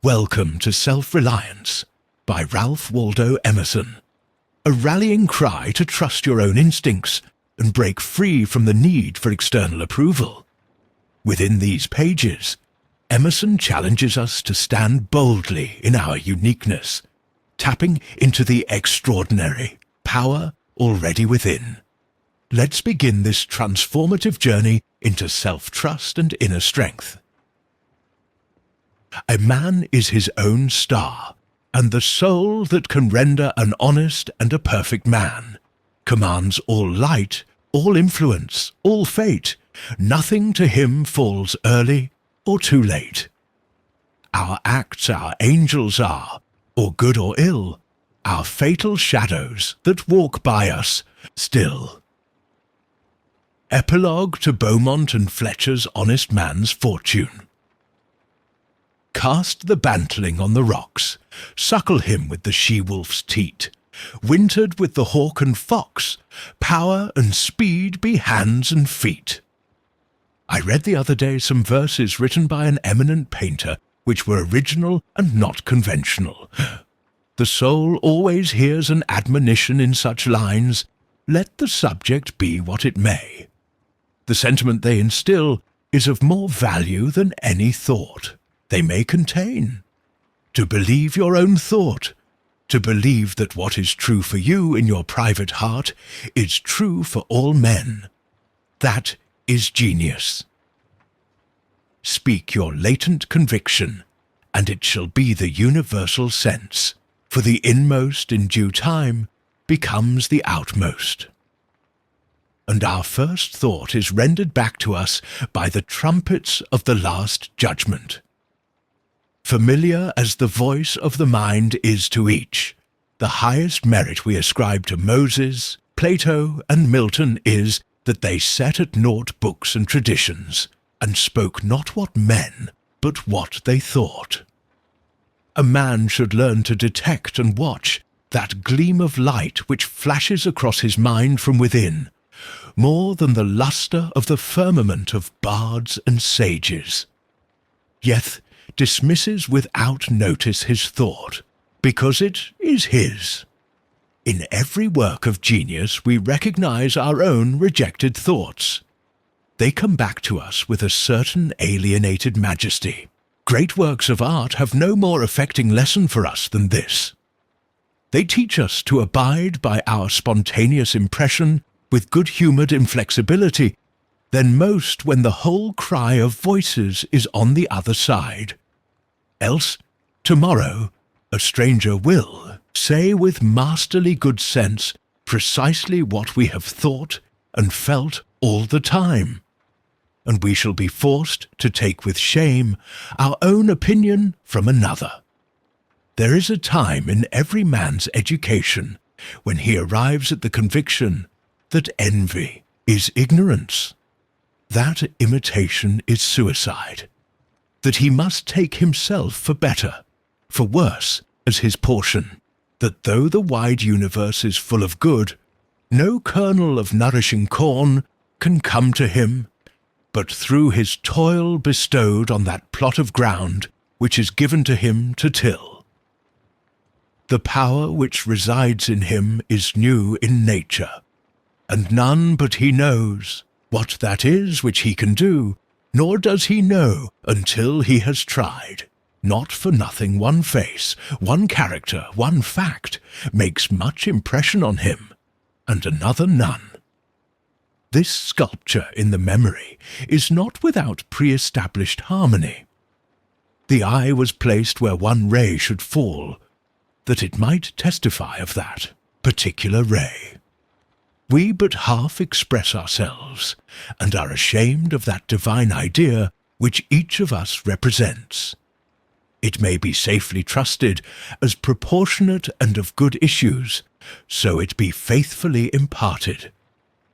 Welcome to Self-Reliance by Ralph Waldo Emerson, a rallying cry to trust your own instincts and break free from the need for external approval. Within these pages, Emerson challenges us to stand boldly in our uniqueness, tapping into the extraordinary power already within. Let's begin this transformative journey into self-trust and inner strength. A man is his own star, and the soul that can render an honest and a perfect man commands all light, all influence, all fate. Nothing to him falls early or too late. Our acts our angels are, or good or ill, our fatal shadows that walk by us still. Epilogue to Beaumont and Fletcher's Honest Man's Fortune. Cast the bantling on the rocks, suckle him with the she-wolf's teat, wintered with the hawk and fox, power and speed be hands and feet. I read the other day some verses written by an eminent painter which were original and not conventional. The soul always hears an admonition in such lines, let the subject be what it may. The sentiment they instill is of more value than any thought they may contain. To believe your own thought, to believe that what is true for you in your private heart is true for all men. That is genius. Speak your latent conviction, and it shall be the universal sense, for the inmost in due time becomes the outmost. And our first thought is rendered back to us by the trumpets of the last judgment. Familiar as the voice of the mind is to each, the highest merit we ascribe to Moses, Plato, and Milton is that they set at naught books and traditions, and spoke not what men, but what they thought. A man should learn to detect and watch that gleam of light which flashes across his mind from within, more than the lustre of the firmament of bards and sages. Yet dismisses without notice his thought, because it is his. In every work of genius we recognize our own rejected thoughts. They come back to us with a certain alienated majesty. Great works of art have no more affecting lesson for us than this. They teach us to abide by our spontaneous impression with good-humoured inflexibility than most when the whole cry of voices is on the other side. Else, tomorrow, a stranger will say with masterly good sense precisely what we have thought and felt all the time, and we shall be forced to take with shame our own opinion from another. There is a time in every man's education when he arrives at the conviction that envy is ignorance, that imitation is suicide, that he must take himself for better, for worse, as his portion, that though the wide universe is full of good, no kernel of nourishing corn can come to him, but through his toil bestowed on that plot of ground which is given to him to till. The power which resides in him is new in nature, and none but he knows what that is which he can do, nor does he know until he has tried. Not for nothing one face, one character, one fact makes much impression on him, and another none. This sculpture in the memory is not without pre-established harmony. The eye was placed where one ray should fall, that it might testify of that particular ray. We but half express ourselves, and are ashamed of that divine idea which each of us represents. It may be safely trusted as proportionate and of good issues, so it be faithfully imparted.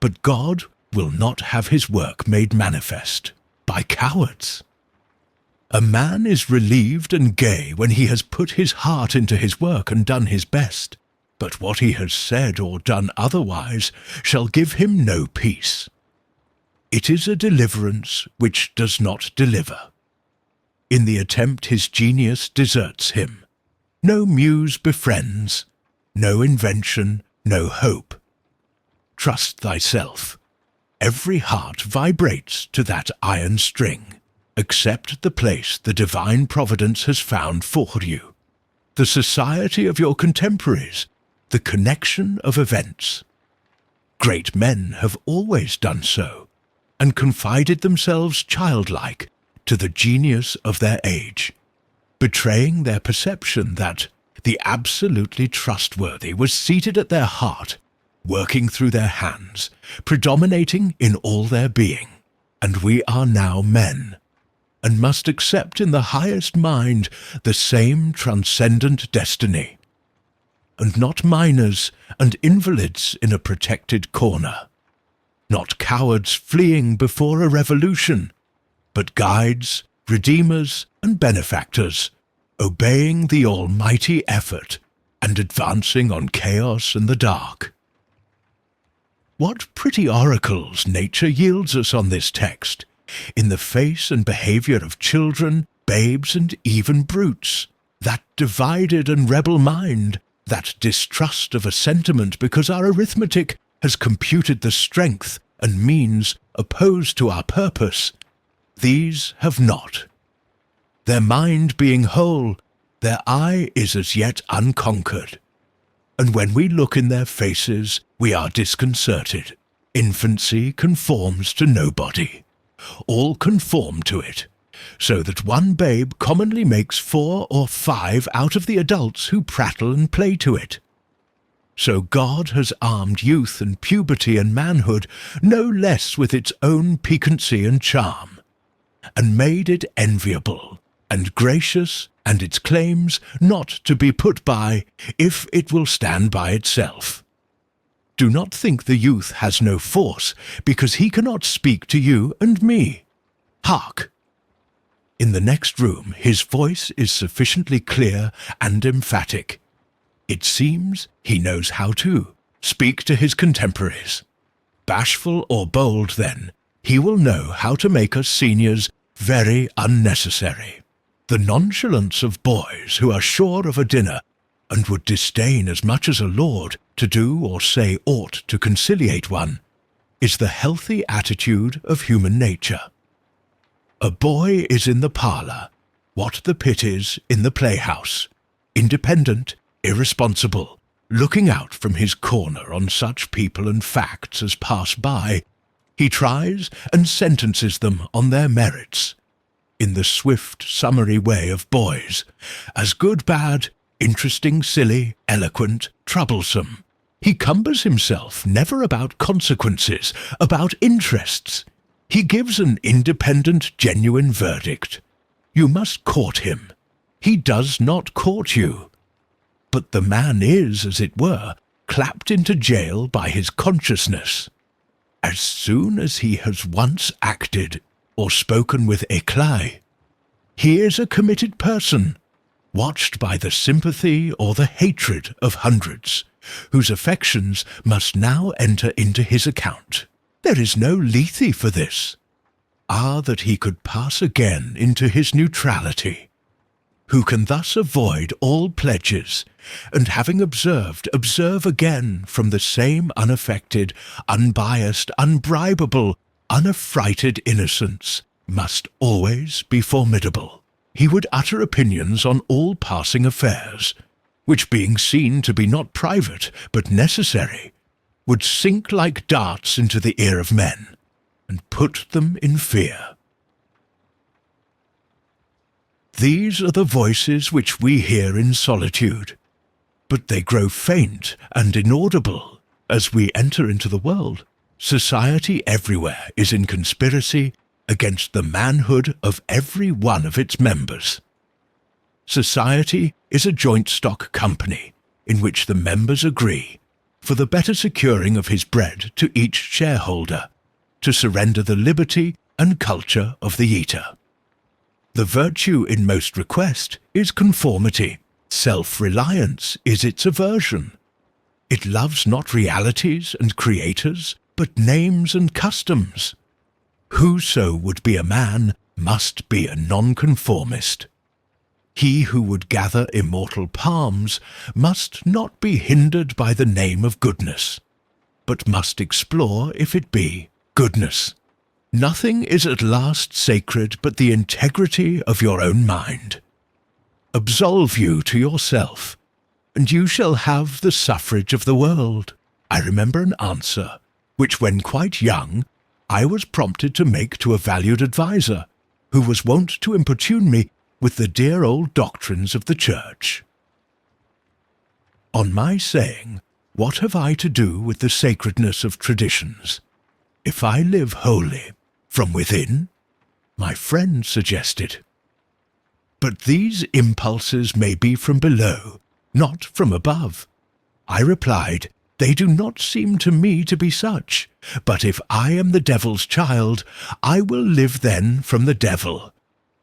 But God will not have his work made manifest by cowards. A man is relieved and gay when he has put his heart into his work and done his best. But what he has said or done otherwise shall give him no peace. It is a deliverance which does not deliver. In the attempt his genius deserts him. No muse befriends, no invention, no hope. Trust thyself. Every heart vibrates to that iron string. Accept the place the divine providence has found for you. The society of your contemporaries, the connection of events. Great men have always done so, and confided themselves childlike to the genius of their age, betraying their perception that the absolutely trustworthy was seated at their heart, working through their hands, predominating in all their being. And we are now men, and must accept in the highest mind the same transcendent destiny, and not minors and invalids in a protected corner, not cowards fleeing before a revolution, but guides, redeemers, and benefactors, obeying the almighty effort and advancing on chaos and the dark. What pretty oracles nature yields us on this text, in the face and behaviour of children, babes, and even brutes, that divided and rebel mind, that distrust of a sentiment because our arithmetic has computed the strength and means opposed to our purpose. These have not. Their mind being whole, their eye is as yet unconquered. And when we look in their faces, we are disconcerted. Infancy conforms to nobody. All conform to it, so that one babe commonly makes 4 or 5 out of the adults who prattle and play to it. So God has armed youth and puberty and manhood no less with its own piquancy and charm, and made it enviable and gracious, and its claims not to be put by if it will stand by itself. Do not think the youth has no force, because he cannot speak to you and me. Hark! In the next room his voice is sufficiently clear and emphatic. It seems he knows how to speak to his contemporaries. Bashful or bold, then, he will know how to make us seniors very unnecessary. The nonchalance of boys who are sure of a dinner, and would disdain as much as a lord to do or say aught to conciliate one, is the healthy attitude of human nature. A boy is in the parlour, what the pit is in the playhouse, independent, irresponsible, looking out from his corner on such people and facts as pass by. He tries and sentences them on their merits, in the swift, summary way of boys, as good, bad, interesting, silly, eloquent, troublesome. He cumbers himself never about consequences, about interests. He gives an independent, genuine verdict. You must court him. He does not court you. But the man is, as it were, clapped into jail by his consciousness. As soon as he has once acted or spoken with éclat, he is a committed person, watched by the sympathy or the hatred of hundreds, whose affections must now enter into his account. There is no Lethe for this. Ah, that he could pass again into his neutrality, who can thus avoid all pledges, and having observed, observe again from the same unaffected, unbiased, unbribable, unaffrighted innocence, must always be formidable. He would utter opinions on all passing affairs, which being seen to be not private, but necessary, would sink like darts into the ear of men, and put them in fear. These are the voices which we hear in solitude, but they grow faint and inaudible as we enter into the world. Society everywhere is in conspiracy against the manhood of every one of its members. Society is a joint stock company in which the members agree, for the better securing of his bread to each shareholder, to surrender the liberty and culture of the eater. The virtue in most request is conformity. Self-reliance is its aversion. It loves not realities and creators, but names and customs. Whoso would be a man must be a nonconformist. He who would gather immortal palms must not be hindered by the name of goodness, but must explore if it be goodness. Nothing is at last sacred but the integrity of your own mind. Absolve you to yourself, and you shall have the suffrage of the world. I remember an answer, which when quite young, I was prompted to make to a valued adviser, who was wont to importune me with the dear old doctrines of the Church. On my saying, what have I to do with the sacredness of traditions? If I live wholly, from within, my friend suggested. But these impulses may be from below, not from above. I replied, they do not seem to me to be such, but if I am the devil's child, I will live then from the devil.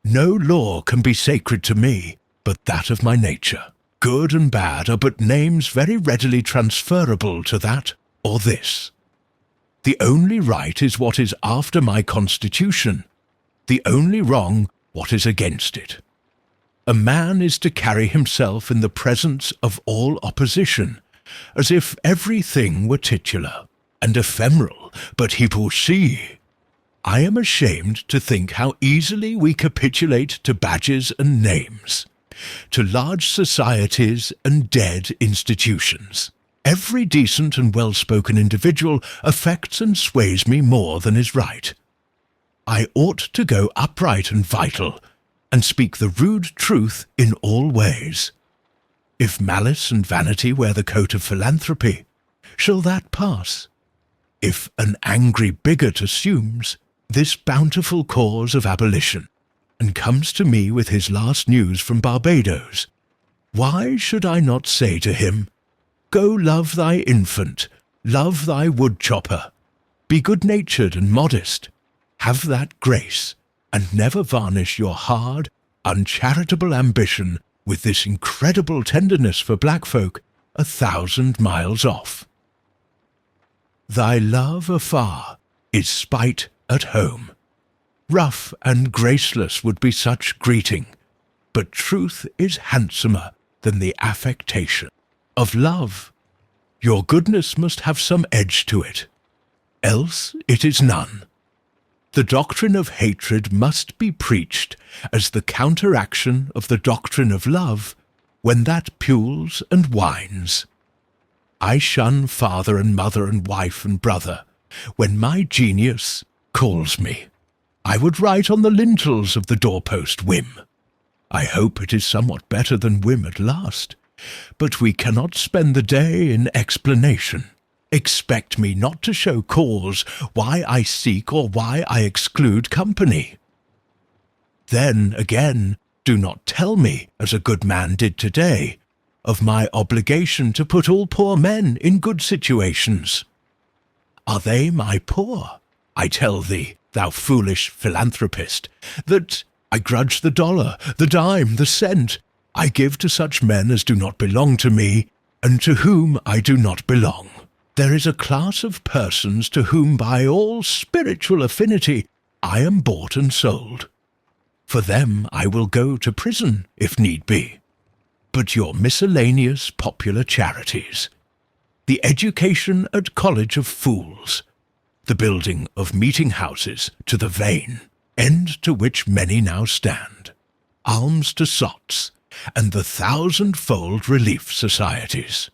No law can be sacred to me, but that of my nature. Good and bad are but names very readily transferable to that or this. The only right is what is after my constitution, the only wrong what is against it. A man is to carry himself in the presence of all opposition, as if everything were titular and ephemeral, but hypocrisy. I am ashamed to think how easily we capitulate to badges and names, to large societies and dead institutions. Every decent and well-spoken individual affects and sways me more than is right. I ought to go upright and vital, and speak the rude truth in all ways. If malice and vanity wear the coat of philanthropy, shall that pass? If an angry bigot assumes this bountiful cause of abolition, and comes to me with his last news from Barbados, why should I not say to him, go love thy infant, love thy wood-chopper, be good-natured and modest, have that grace, and never varnish your hard, uncharitable ambition with this incredible tenderness for black folk 1,000 miles off. Thy love afar is spite at home. Rough and graceless would be such greeting, but truth is handsomer than the affectation of love. Your goodness must have some edge to it, else it is none. The doctrine of hatred must be preached as the counteraction of the doctrine of love when that pules and whines. I shun father and mother and wife and brother when my genius calls me. I would write on the lintels of the doorpost whim. I hope it is somewhat better than whim at last, but we cannot spend the day in explanation. Expect me not to show cause why I seek or why I exclude company. Then, again, do not tell me, as a good man did today, of my obligation to put all poor men in good situations. Are they my poor? I tell thee, thou foolish philanthropist, that I grudge the dollar, the dime, the cent I give to such men as do not belong to me, and to whom I do not belong. There is a class of persons to whom by all spiritual affinity I am bought and sold. For them I will go to prison, if need be. But your miscellaneous popular charities, the education at college of fools, the building of meeting-houses to the vain, end to which many now stand, alms to sots, and the 1,000-fold relief societies.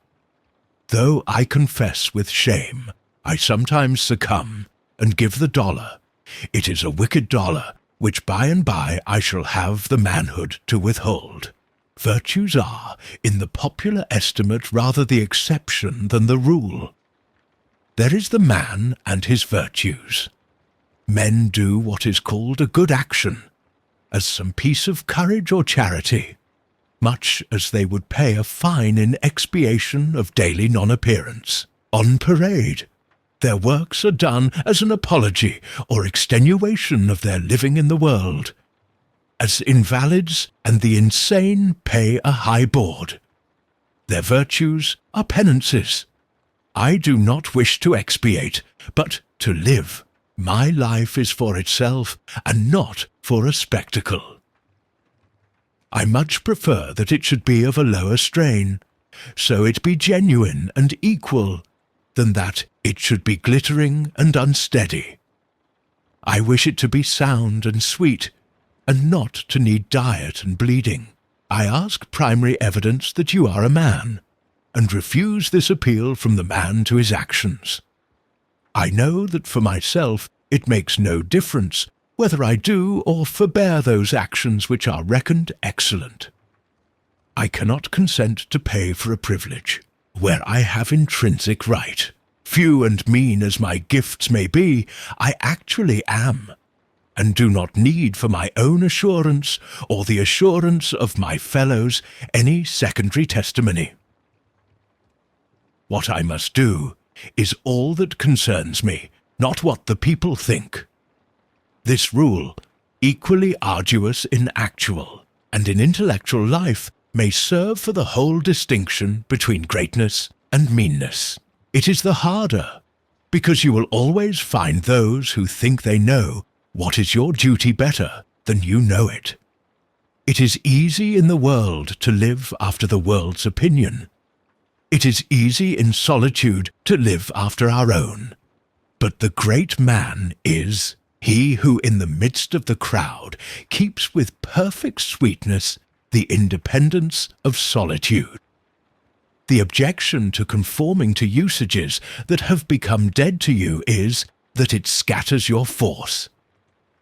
Though I confess with shame, I sometimes succumb and give the dollar. It is a wicked dollar, which by and by I shall have the manhood to withhold. Virtues are, in the popular estimate, rather the exception than the rule. There is the man and his virtues. Men do what is called a good action, as some piece of courage or charity, much as they would pay a fine in expiation of daily non-appearance. On parade, their works are done as an apology or extenuation of their living in the world. As invalids and the insane pay a high board. Their virtues are penances. I do not wish to expiate, but to live. My life is for itself and not for a spectacle. I much prefer that it should be of a lower strain, so it be genuine and equal, than that it should be glittering and unsteady. I wish it to be sound and sweet, and not to need diet and bleeding. I ask primary evidence that you are a man, and refuse this appeal from the man to his actions. I know that for myself it makes no difference whether I do or forbear those actions which are reckoned excellent. I cannot consent to pay for a privilege, where I have intrinsic right. Few and mean as my gifts may be, I actually am, and do not need for my own assurance or the assurance of my fellows any secondary testimony. What I must do is all that concerns me, not what the people think. This rule, equally arduous in actual and in intellectual life, may serve for the whole distinction between greatness and meanness. It is the harder, because you will always find those who think they know what is your duty better than you know it. It is easy in the world to live after the world's opinion. It is easy in solitude to live after our own. But the great man is he who in the midst of the crowd keeps with perfect sweetness the independence of solitude. The objection to conforming to usages that have become dead to you is that it scatters your force.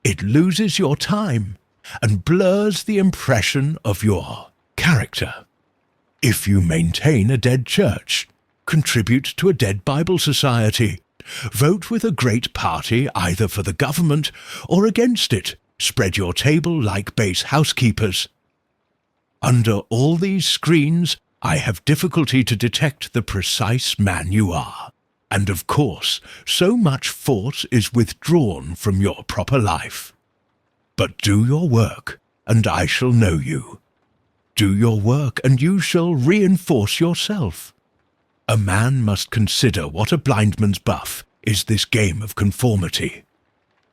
It loses your time and blurs the impression of your character. If you maintain a dead church, contribute to a dead Bible society, vote with a great party either for the government or against it, spread your table like base housekeepers. Under all these screens, I have difficulty to detect the precise man you are, and of course, so much force is withdrawn from your proper life. But do your work, and I shall know you. Do your work, and you shall reinforce yourself. A man must consider what a blindman's buff is this game of conformity.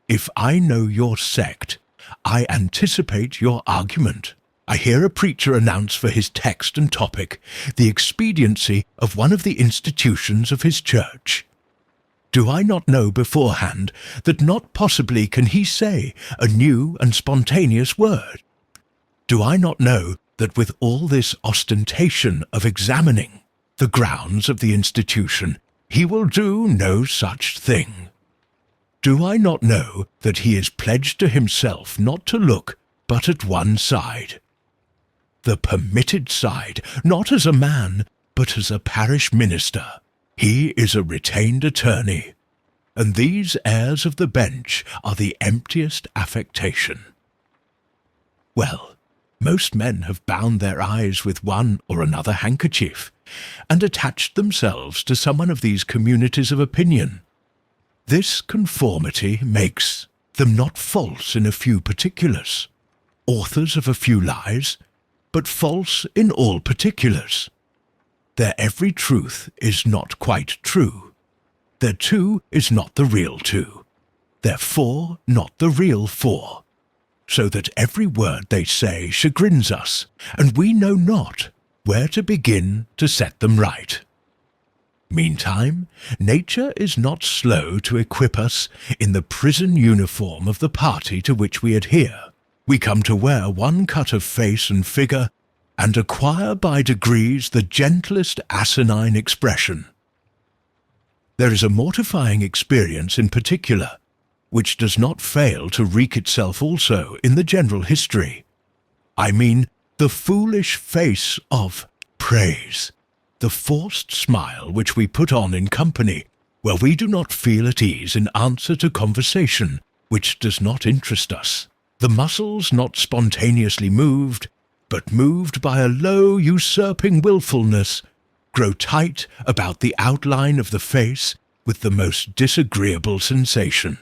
If I know your sect, I anticipate your argument. I hear a preacher announce for his text and topic the expediency of one of the institutions of his church. Do I not know beforehand that not possibly can he say a new and spontaneous word? Do I not know that with all this ostentation of examining the grounds of the institution, he will do no such thing? Do I not know that he is pledged to himself not to look but at one side? The permitted side, not as a man, but as a parish minister. He is a retained attorney, and these airs of the bench are the emptiest affectation. Well, most men have bound their eyes with one or another handkerchief, and attached themselves to some one of these communities of opinion. This conformity makes them not false in a few particulars, authors of a few lies, but false in all particulars. Their every truth is not quite true. Their two is not the real two. Their four not the real four. So that every word they say chagrins us, and we know not where to begin to set them right. Meantime, nature is not slow to equip us in the prison uniform of the party to which we adhere. We come to wear one cut of face and figure, and acquire by degrees the gentlest asinine expression. There is a mortifying experience in particular, which does not fail to wreak itself also in the general history. I mean the foolish face of praise, the forced smile which we put on in company, where we do not feel at ease in answer to conversation which does not interest us. The muscles not spontaneously moved, but moved by a low usurping wilfulness, grow tight about the outline of the face with the most disagreeable sensation.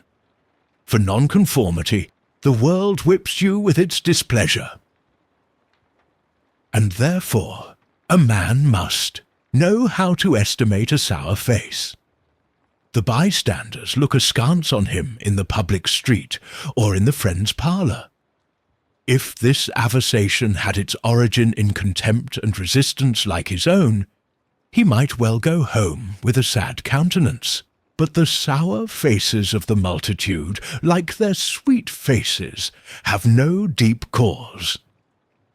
For nonconformity, the world whips you with its displeasure. And therefore, a man must know how to estimate a sour face. The bystanders look askance on him in the public street or in the friend's parlour. If this aversation had its origin in contempt and resistance like his own, he might well go home with a sad countenance. But the sour faces of the multitude, like their sweet faces, have no deep cause,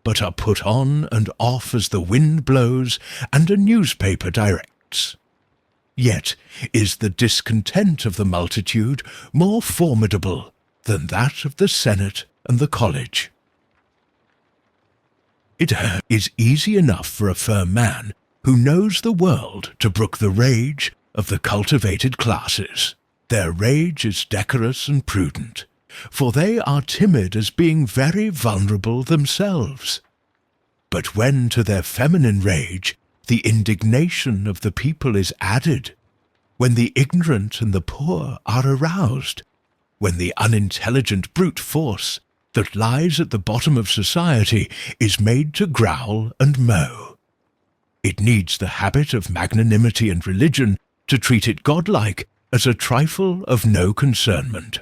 but are put on and off as the wind blows and a newspaper directs. Yet is the discontent of the multitude more formidable than that of the Senate and the college. It is easy enough for a firm man who knows the world to brook the rage of the cultivated classes. Their rage is decorous and prudent, for they are timid as being very vulnerable themselves. But when to their feminine rage the indignation of the people is added, when the ignorant and the poor are aroused, when the unintelligent brute force that lies at the bottom of society is made to growl and mow, it needs the habit of magnanimity and religion to treat it godlike as a trifle of no concernment.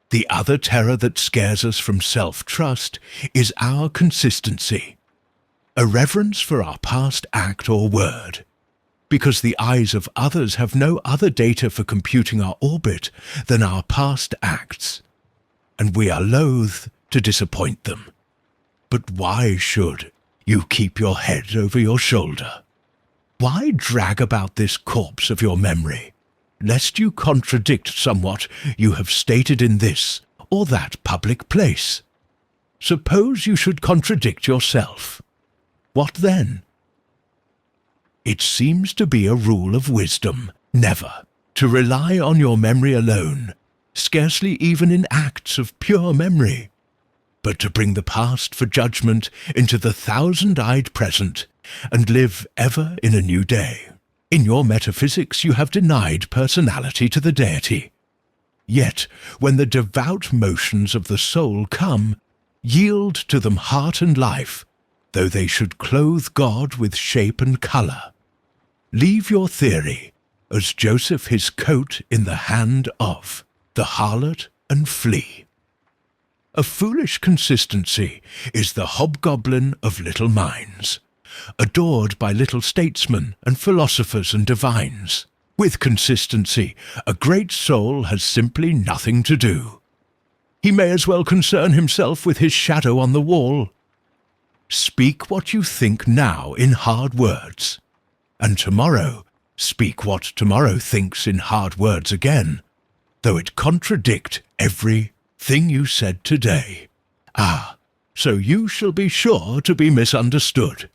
The other terror that scares us from self-trust is our consistency, a reverence for our past act or word, because the eyes of others have no other data for computing our orbit than our past acts, and we are loath to disappoint them. But why should you keep your head over your shoulder? Why drag about this corpse of your memory, lest you contradict somewhat you have stated in this or that public place? Suppose you should contradict yourself. What then? It seems to be a rule of wisdom never to rely on your memory alone, scarcely even in acts of pure memory, but to bring the past for judgment into the thousand-eyed present and live ever in a new day. In your metaphysics you have denied personality to the deity. Yet, when the devout motions of the soul come, yield to them heart and life, though they should clothe God with shape and colour. Leave your theory, as Joseph his coat in the hand of the harlot, and flee. A foolish consistency is the hobgoblin of little minds, adored by little statesmen and philosophers and divines. With consistency, a great soul has simply nothing to do. He may as well concern himself with his shadow on the wall. Speak what you think now in hard words, and tomorrow speak what tomorrow thinks in hard words again, though it contradict every thing you said today. Ah, so you shall be sure to be misunderstood.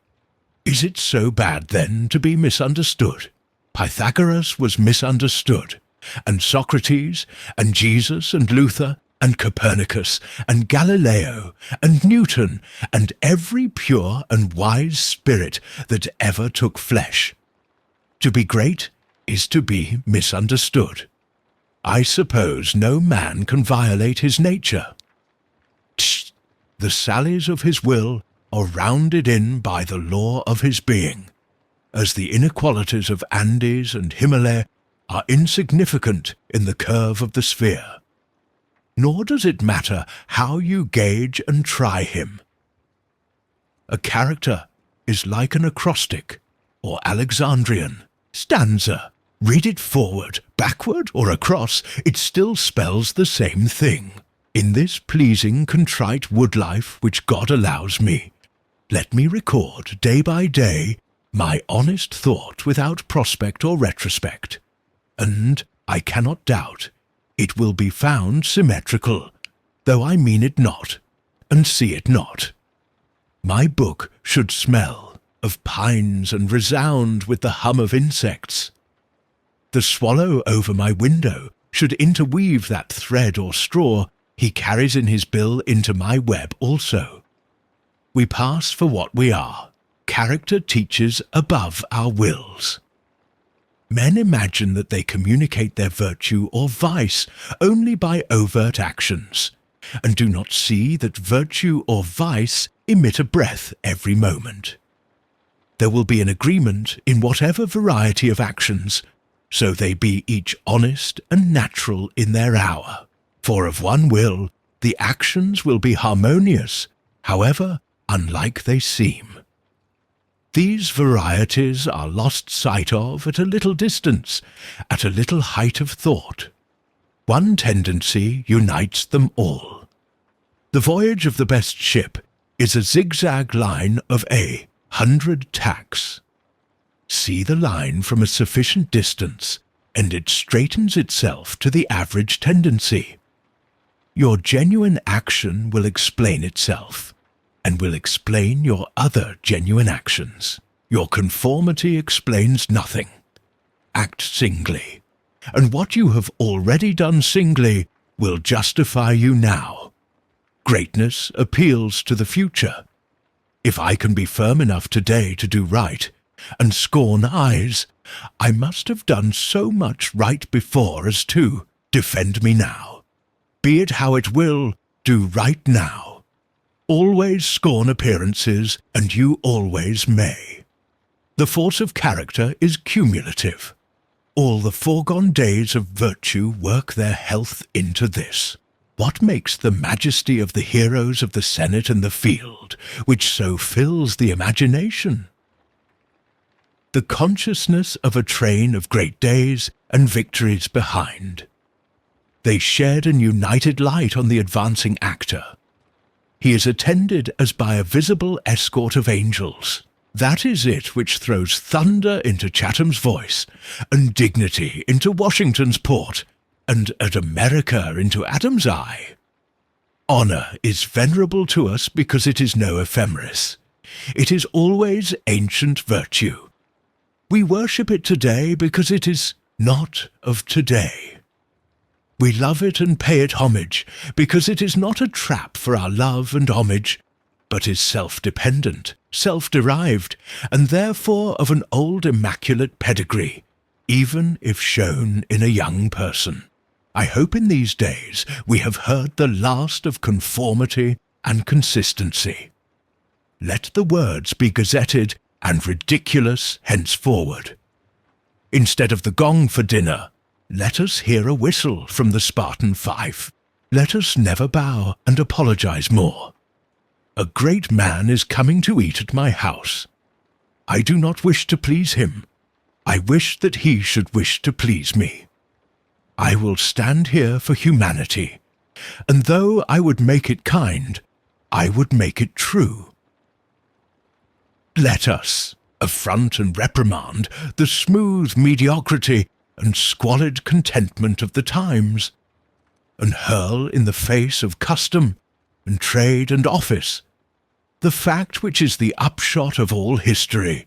Is it so bad, then, to be misunderstood? Pythagoras was misunderstood, and Socrates, and Jesus, and Luther, and Copernicus, and Galileo, and Newton, and every pure and wise spirit that ever took flesh. To be great is to be misunderstood. I suppose no man can violate his nature. Tch! The sallies of his will are rounded in by the law of his being, as the inequalities of Andes and Himalaya are insignificant in the curve of the sphere. Nor does it matter how you gauge and try him. A character is like an acrostic, or Alexandrian, stanza. Read it forward, backward, or across, it still spells the same thing. In this pleasing, contrite wood life which God allows me, let me record day by day my honest thought without prospect or retrospect, and I cannot doubt it will be found symmetrical, though I mean it not, and see it not. My book should smell of pines and resound with the hum of insects. The swallow over my window should interweave that thread or straw he carries in his bill into my web also. We pass for what we are. Character teaches above our wills. Men imagine that they communicate their virtue or vice only by overt actions, and do not see that virtue or vice emit a breath every moment. There will be an agreement in whatever variety of actions, so they be each honest and natural in their hour. For of one will, the actions will be harmonious, however unlike they seem. These varieties are lost sight of at a little distance, at a little height of thought. One tendency unites them all. The voyage of the best ship is a zigzag line of 100 tacks. See the line from a sufficient distance, and it straightens itself to the average tendency. Your genuine action will explain itself, and will explain your other genuine actions. Your conformity explains nothing. Act singly, and what you have already done singly will justify you now. Greatness appeals to the future. If I can be firm enough today to do right, and scorn eyes, I must have done so much right before as to defend me now. Be it how it will, do right now. Always scorn appearances, and you always may. The force of character is cumulative. All the foregone days of virtue work their health into this. What makes the majesty of the heroes of the Senate and the field, which so fills the imagination? The consciousness of a train of great days and victories behind. They shed an united light on the advancing actor. He is attended as by a visible escort of angels. That is it which throws thunder into Chatham's voice, and dignity into Washington's port, and at America into Adam's eye. Honour is venerable to us because it is no ephemeris. It is always ancient virtue. We worship it today because it is not of today. We love it and pay it homage because it is not a trap for our love and homage, but is self-dependent, self-derived, and therefore of an old immaculate pedigree, even if shown in a young person. I hope in these days we have heard the last of conformity and consistency. Let the words be gazetted and ridiculous henceforward. Instead of the gong for dinner, let us hear a whistle from the Spartan fife. Let us never bow and apologize more. A great man is coming to eat at my house. I do not wish to please him. I wish that he should wish to please me. I will stand here for humanity, and though I would make it kind, I would make it true. Let us affront and reprimand the smooth mediocrity and squalid contentment of the times, and hurl in the face of custom and trade and office the fact which is the upshot of all history,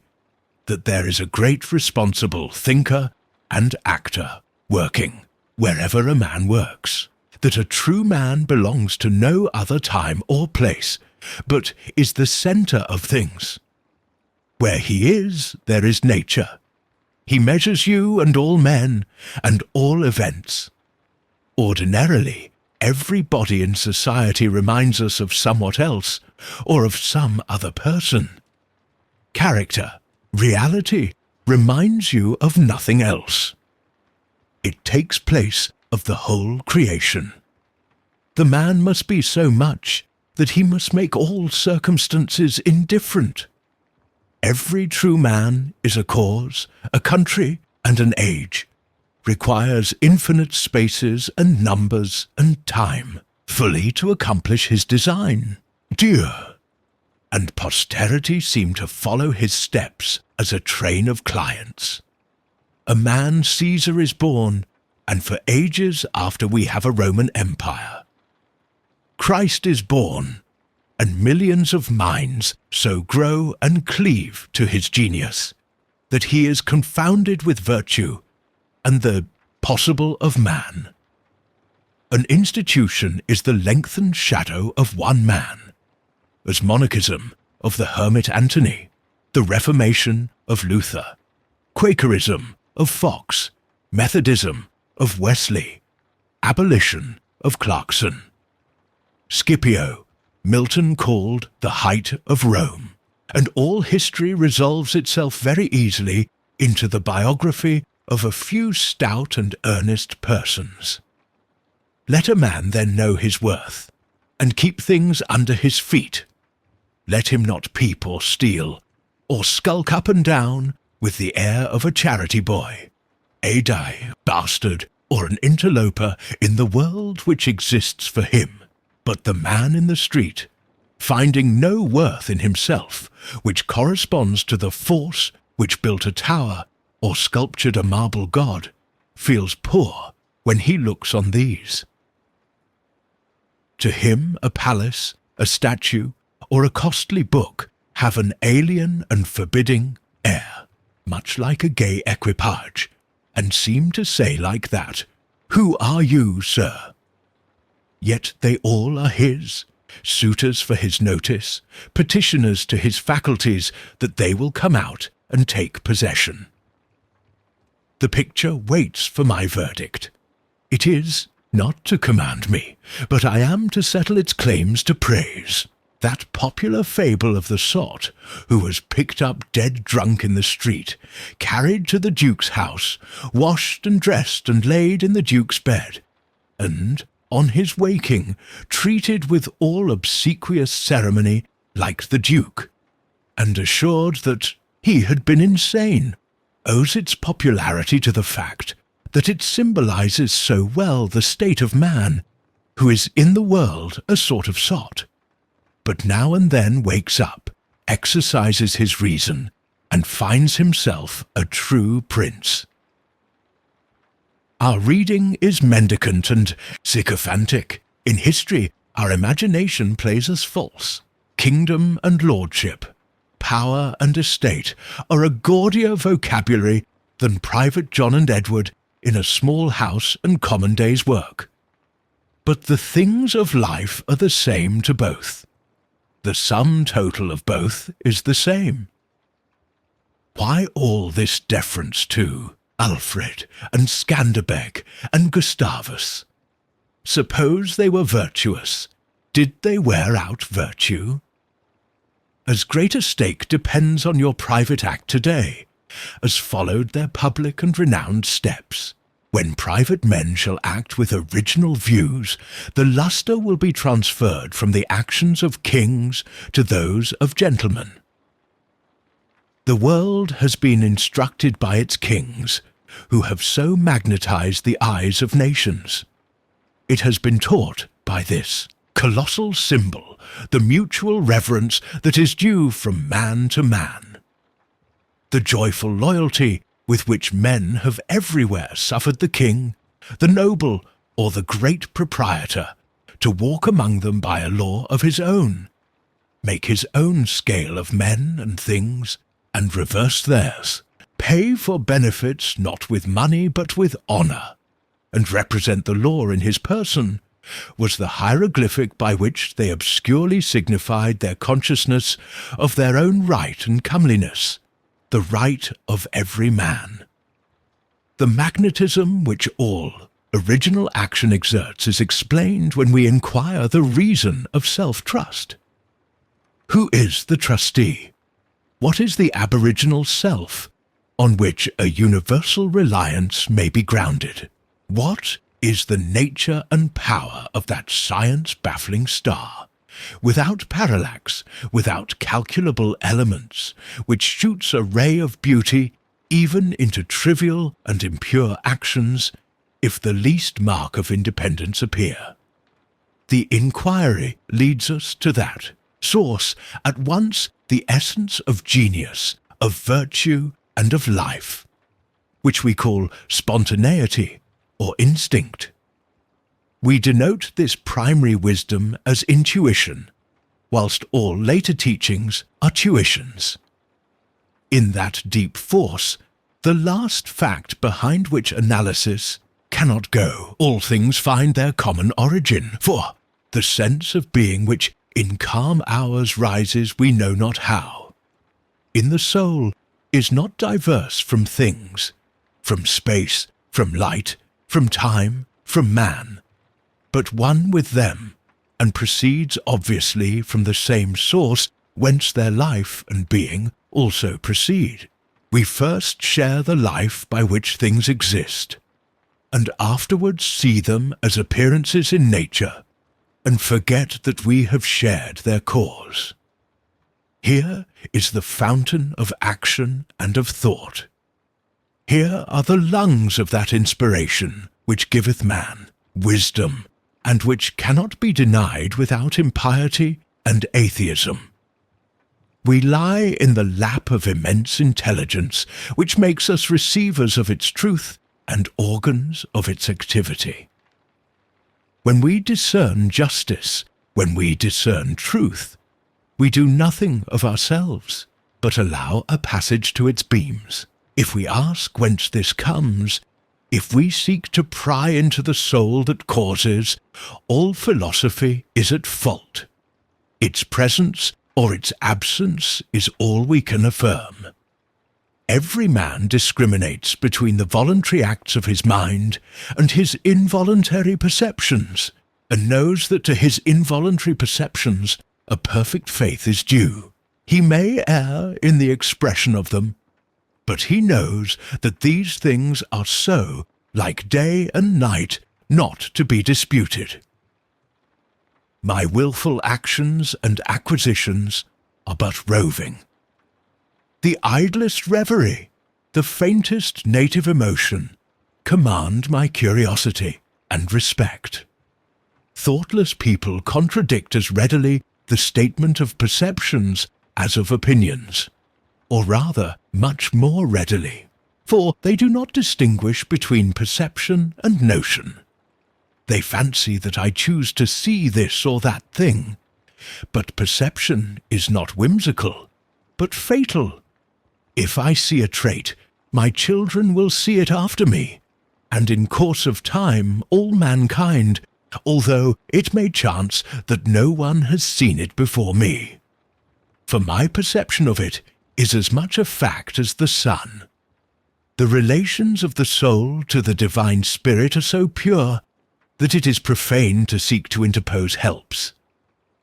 that there is a great responsible thinker and actor working wherever a man works, that a true man belongs to no other time or place, but is the centre of things. Where he is, there is nature. He measures you and all men, and all events. Ordinarily, every body in society reminds us of somewhat else, or of some other person. Character, reality, reminds you of nothing else. It takes place of the whole creation. The man must be so much that he must make all circumstances indifferent. Every true man is a cause, a country, and an age, requires infinite spaces and numbers and time, fully to accomplish his design. Dieu! And posterity seem to follow his steps as a train of clients. A man Caesar is born, and for ages after we have a Roman Empire. Christ is born, and millions of minds so grow and cleave to his genius, that he is confounded with virtue and the possible of man. An institution is the lengthened shadow of one man, as monarchism of the hermit Antony, the Reformation of Luther, Quakerism of Fox, Methodism of Wesley, abolition of Clarkson. Scipio, Milton called the height of Rome, and all history resolves itself very easily into the biography of a few stout and earnest persons. Let a man then know his worth, and keep things under his feet. Let him not peep or steal, or skulk up and down with the air of a charity boy, Adai, bastard, or an interloper in the world which exists for him, but the man in the street, finding no worth in himself, which corresponds to the force which built a tower or sculptured a marble god, feels poor when he looks on these. To him a palace, a statue, or a costly book have an alien and forbidding air, much like a gay equipage, and seem to say like that, "Who are you, sir?" Yet they all are his, suitors for his notice, petitioners to his faculties that they will come out and take possession. The picture waits for my verdict. It is not to command me, but I am to settle its claims to praise. That popular fable of the sot who was picked up dead drunk in the street, carried to the Duke's house, washed and dressed and laid in the Duke's bed, and, on his waking, treated with all obsequious ceremony like the Duke, and assured that he had been insane, owes its popularity to the fact that it symbolizes so well the state of man, who is in the world a sort of sot, but now and then wakes up, exercises his reason, and finds himself a true prince. Our reading is mendicant and sycophantic. In history, our imagination plays us false. Kingdom and lordship, power and estate are a gaudier vocabulary than Private John and Edward in a small house and common day's work. But the things of life are the same to both. The sum total of both is the same. Why all this deference to Alfred and Scanderbeg and Gustavus? Suppose they were virtuous, did they wear out virtue? As great a stake depends on your private act today, as followed their public and renowned steps. When private men shall act with original views, the lustre will be transferred from the actions of kings to those of gentlemen. The world has been instructed by its kings, who have so magnetized the eyes of nations. It has been taught by this colossal symbol the mutual reverence that is due from man to man, the joyful loyalty with which men have everywhere suffered the king, the noble, or the great proprietor to walk among them by a law of his own, make his own scale of men and things, and reverse theirs, pay for benefits not with money but with honour, and represent the law in his person, was the hieroglyphic by which they obscurely signified their consciousness of their own right and comeliness, the right of every man. The magnetism which all original action exerts is explained when we inquire the reason of self-trust. Who is the trustee? What is the aboriginal self on which a universal reliance may be grounded? What is the nature and power of that science-baffling star, without parallax, without calculable elements, which shoots a ray of beauty even into trivial and impure actions, if the least mark of independence appear? The inquiry leads us to that source, at once the essence of genius, of virtue, and of life, which we call spontaneity or instinct. We denote this primary wisdom as intuition, whilst all later teachings are tuitions. In that deep force, the last fact behind which analysis cannot go, all things find their common origin, for the sense of being which in calm hours rises we know not how, in the soul, is not diverse from things, from space, from light, from time, from man, but one with them, and proceeds obviously from the same source whence their life and being also proceed. We first share the life by which things exist, and afterwards see them as appearances in nature, and forget that we have shared their cause. Here is the fountain of action and of thought. Here are the lungs of that inspiration which giveth man wisdom, and which cannot be denied without impiety and atheism. We lie in the lap of immense intelligence, which makes us receivers of its truth and organs of its activity. When we discern justice, when we discern truth, we do nothing of ourselves, but allow a passage to its beams. If we ask whence this comes, if we seek to pry into the soul that causes, all philosophy is at fault. Its presence or its absence is all we can affirm. Every man discriminates between the voluntary acts of his mind and his involuntary perceptions, and knows that to his involuntary perceptions a perfect faith is due. He may err in the expression of them, but he knows that these things are so, like day and night, not to be disputed. My wilful actions and acquisitions are but roving. The idlest reverie, the faintest native emotion, command my curiosity and respect. Thoughtless people contradict as readily the statement of perceptions as of opinions, or rather much more readily, for they do not distinguish between perception and notion. They fancy that I choose to see this or that thing, but perception is not whimsical, but fatal. If I see a trait, my children will see it after me, and in course of time all mankind, although it may chance that no one has seen it before me. For my perception of it is as much a fact as the sun. The relations of the soul to the divine spirit are so pure that it is profane to seek to interpose helps.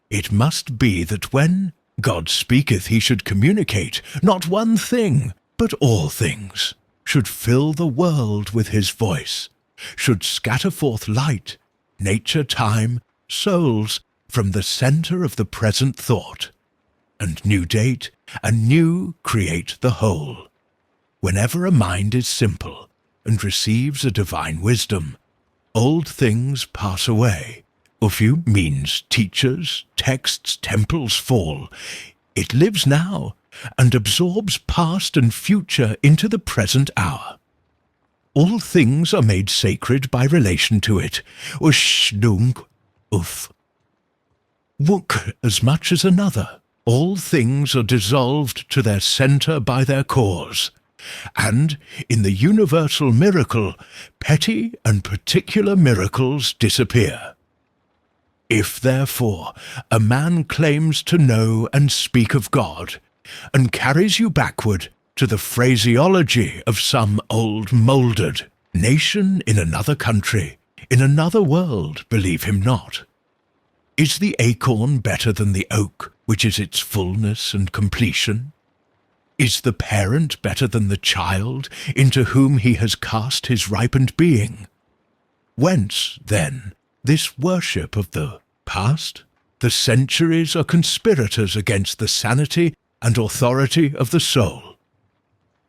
It must be that when God speaketh he should communicate not one thing, but all things, should fill the world with his voice, should scatter forth light, nature, time, souls, from the centre of the present thought, and new date and new create the whole. Whenever a mind is simple and receives a divine wisdom, old things pass away. Uphew means teachers, texts, temples fall. It lives now and absorbs past and future into the present hour. All things are made sacred by relation to it. Ush, dunk, uff. Wook as much as another. All things are dissolved to their centre by their cause, and in the universal miracle, petty and particular miracles disappear. If, therefore, a man claims to know and speak of God, and carries you backward to the phraseology of some old mouldered nation in another country, in another world, believe him not. Is the acorn better than the oak, which is its fullness and completion? Is the parent better than the child, into whom he has cast his ripened being? Whence, then, this worship of the past? The centuries are conspirators against the sanity and authority of the soul.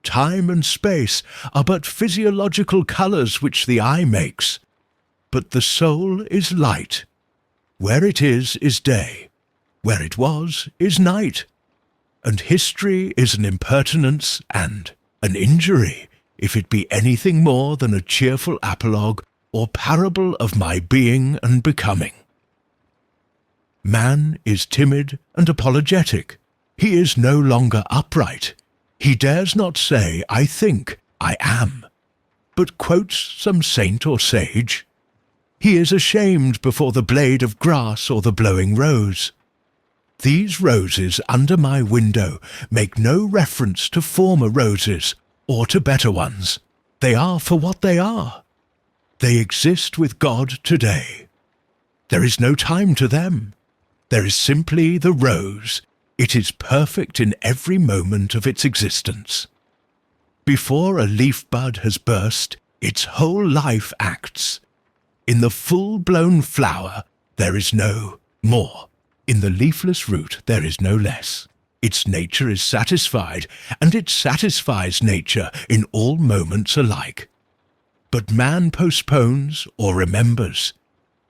Time and space are but physiological colours which the eye makes, but the soul is light. Where it is day, where it was is night, and history is an impertinence and an injury, if it be anything more than a cheerful apologue or parable of my being and becoming. Man is timid and apologetic. He is no longer upright. He dares not say, I think, I am, but quotes some saint or sage. He is ashamed before the blade of grass or the blowing rose. These roses under my window make no reference to former roses or to better ones. They are for what they are. They exist with God today. There is no time to them. There is simply the rose. It is perfect in every moment of its existence. Before a leaf bud has burst, its whole life acts. In the full-blown flower there is no more. In the leafless root there is no less. Its nature is satisfied, and it satisfies nature in all moments alike. But man postpones or remembers.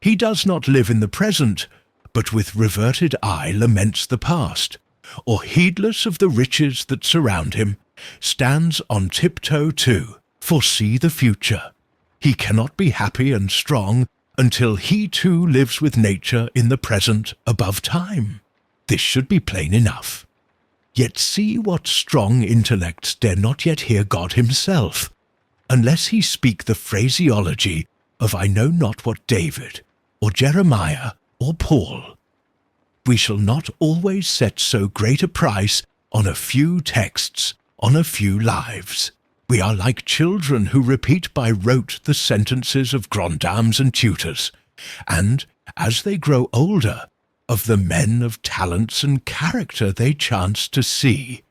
He does not live in the present, but with reverted eye laments the past, or heedless of the riches that surround him, stands on tiptoe to foresee the future. He cannot be happy and strong until he too lives with nature in the present above time. This should be plain enough. Yet see what strong intellects dare not yet hear God himself, unless he speak the phraseology of I know not what David, or Jeremiah, or Paul. We shall not always set so great a price on a few texts, on a few lives. We are like children who repeat by rote the sentences of grandames and tutors, and, as they grow older, of the men of talents and character they chance to see,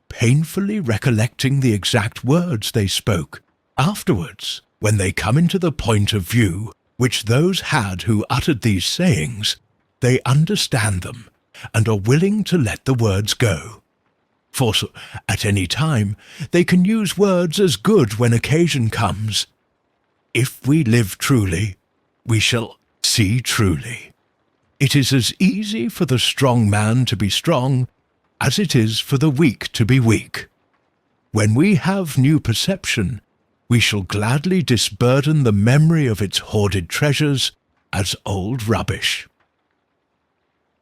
painfully recollecting the exact words they spoke. Afterwards, when they come into the point of view which those had who uttered these sayings, they understand them, and are willing to let the words go. For at any time they can use words as good when occasion comes. If we live truly, we shall see truly. It is as easy for the strong man to be strong as it is for the weak to be weak. When we have new perception, we shall gladly disburden the memory of its hoarded treasures as old rubbish.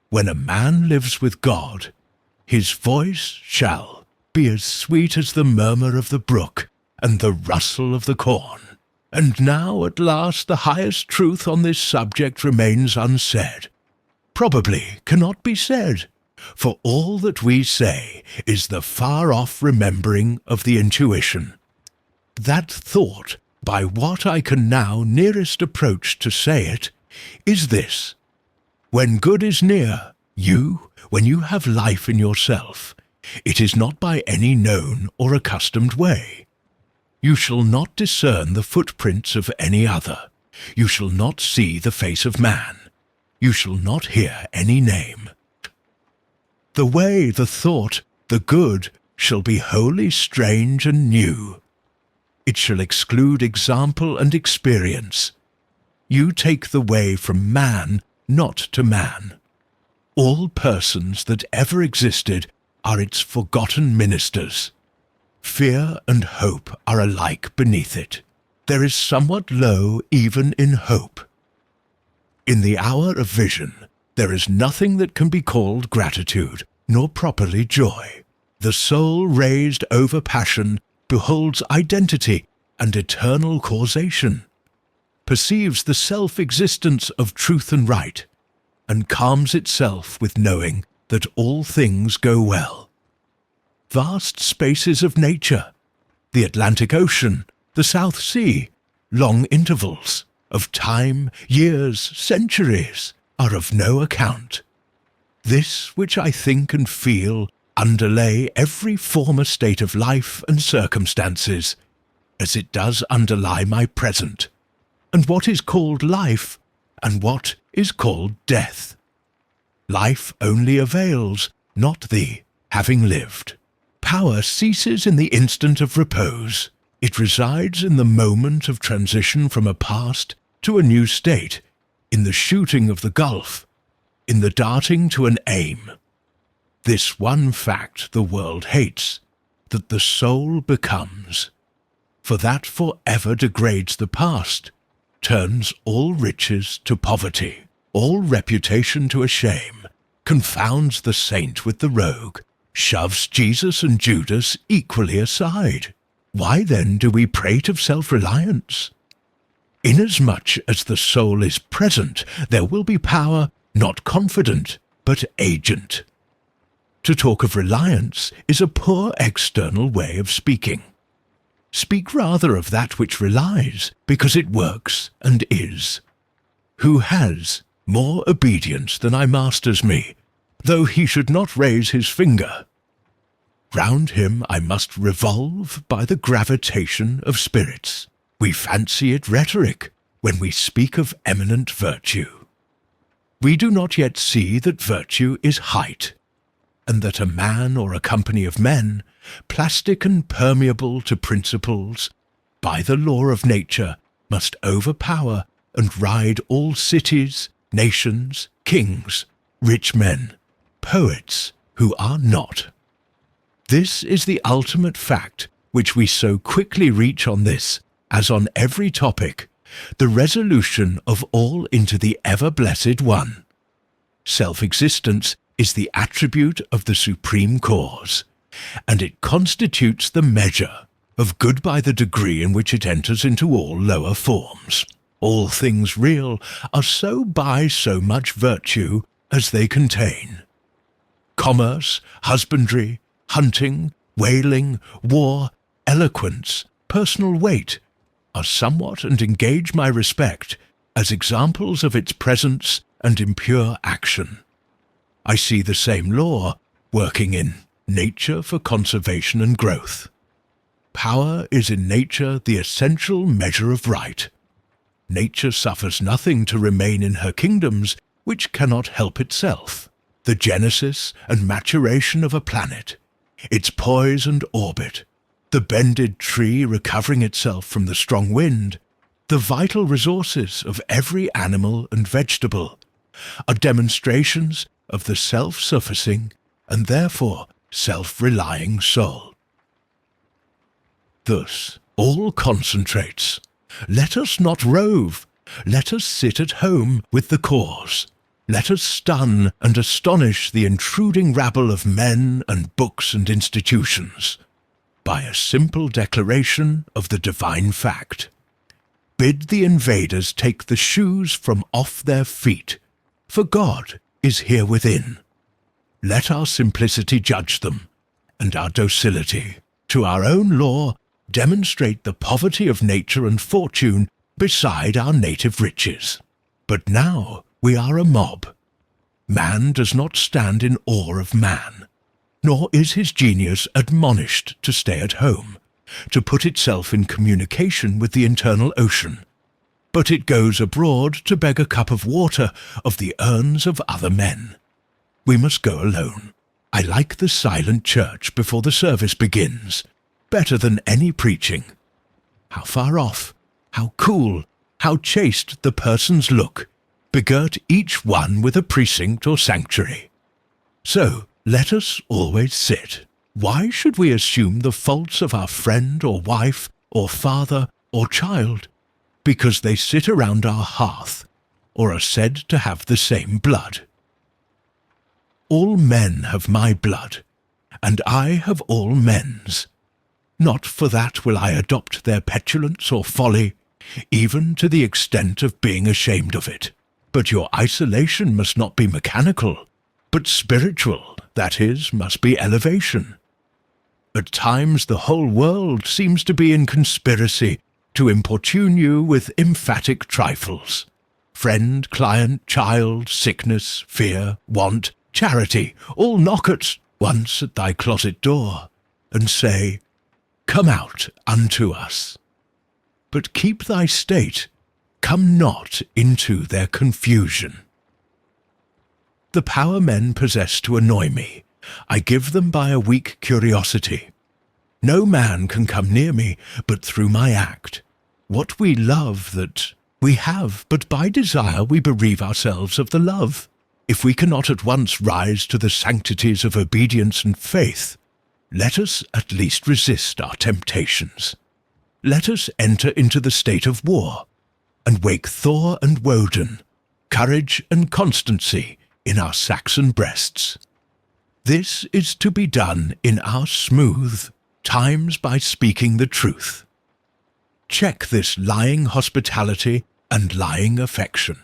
When a man lives with God, his voice shall be as sweet as the murmur of the brook and the rustle of the corn. And now at last the highest truth on this subject remains unsaid. Probably cannot be said, for all that we say is the far-off remembering of the intuition. That thought, by what I can now nearest approach to say it, is this: when good is near, when you have life in yourself, it is not by any known or accustomed way. You shall not discern the footprints of any other. You shall not see the face of man. You shall not hear any name. The way, the thought, the good shall be wholly strange and new. It shall exclude example and experience. You take the way from man, not to man. All persons that ever existed are its forgotten ministers. Fear and hope are alike beneath it. There is somewhat low even in hope. In the hour of vision, there is nothing that can be called gratitude, nor properly joy. The soul raised over passion beholds identity and eternal causation, perceives the self-existence of truth and right, and calms itself with knowing that all things go well. Vast spaces of nature, the Atlantic Ocean, the South Sea, long intervals of time, years, centuries, are of no account. This which I think and feel underlay every former state of life and circumstances, as it does underlie my present, and what is called life, and what is called death. Life only avails, not the having lived. Power ceases in the instant of repose. It resides in the moment of transition from a past to a new state, in the shooting of the gulf, in the darting to an aim. This one fact the world hates, that the soul becomes. For that forever degrades the past, turns all riches to poverty, all reputation to a shame, confounds the saint with the rogue, shoves Jesus and Judas equally aside. Why then do we prate of self-reliance? Inasmuch as the soul is present, there will be power, not confident, but agent. To talk of reliance is a poor external way of speaking. Speak rather of that which relies, because it works and is. Who has more obedience than I masters me, though he should not raise his finger? Round him I must revolve by the gravitation of spirits. We fancy it rhetoric when we speak of eminent virtue. We do not yet see that virtue is height, and that a man or a company of men, plastic and permeable to principles, by the law of nature, must overpower and ride all cities, nations, kings, rich men, poets who are not. This is the ultimate fact which we so quickly reach on this, as on every topic, the resolution of all into the ever-blessed One. Self-existence is the attribute of the Supreme Cause, and it constitutes the measure of good by the degree in which it enters into all lower forms. All things real are so by so much virtue as they contain. Commerce, husbandry, hunting, whaling, war, eloquence, personal weight, are somewhat and engage my respect as examples of its presence and impure action. I see the same law working in nature for conservation and growth. Power is in nature the essential measure of right. Nature suffers nothing to remain in her kingdoms which cannot help itself. The genesis and maturation of a planet, its poise and orbit, the bended tree recovering itself from the strong wind, the vital resources of every animal and vegetable, are demonstrations of the self-sufficing and therefore self-relying soul. Thus, all concentrates. Let us not rove. Let us sit at home with the cause. Let us stun and astonish the intruding rabble of men and books and institutions by a simple declaration of the divine fact. Bid the invaders take the shoes from off their feet, for God is here within. Let our simplicity judge them, and our docility to our own law demonstrate the poverty of nature and fortune beside our native riches. But now we are a mob. Man does not stand in awe of man, nor is his genius admonished to stay at home, to put itself in communication with the internal ocean, but it goes abroad to beg a cup of water of the urns of other men. We must go alone. I like the silent church before the service begins, better than any preaching. How far off, how cool, how chaste the persons look, begirt each one with a precinct or sanctuary. So let us always sit. Why should we assume the faults of our friend or wife or father or child, because they sit around our hearth or are said to have the same blood? All men have my blood, and I have all men's. Not for that will I adopt their petulance or folly, even to the extent of being ashamed of it. But your isolation must not be mechanical, but spiritual, that is, must be elevation. At times the whole world seems to be in conspiracy to importune you with emphatic trifles. Friend, client, child, sickness, fear, want, charity, all knock at once at thy closet door, and say, Come out unto us. But keep thy state, come not into their confusion. The power men possess to annoy me, I give them by a weak curiosity. No man can come near me but through my act. What we love that we have, but by desire we bereave ourselves of the love. If we cannot at once rise to the sanctities of obedience and faith, let us at least resist our temptations. Let us enter into the state of war, and wake Thor and Woden, courage and constancy in our Saxon breasts. This is to be done in our smooth times by speaking the truth. Check this lying hospitality and lying affection.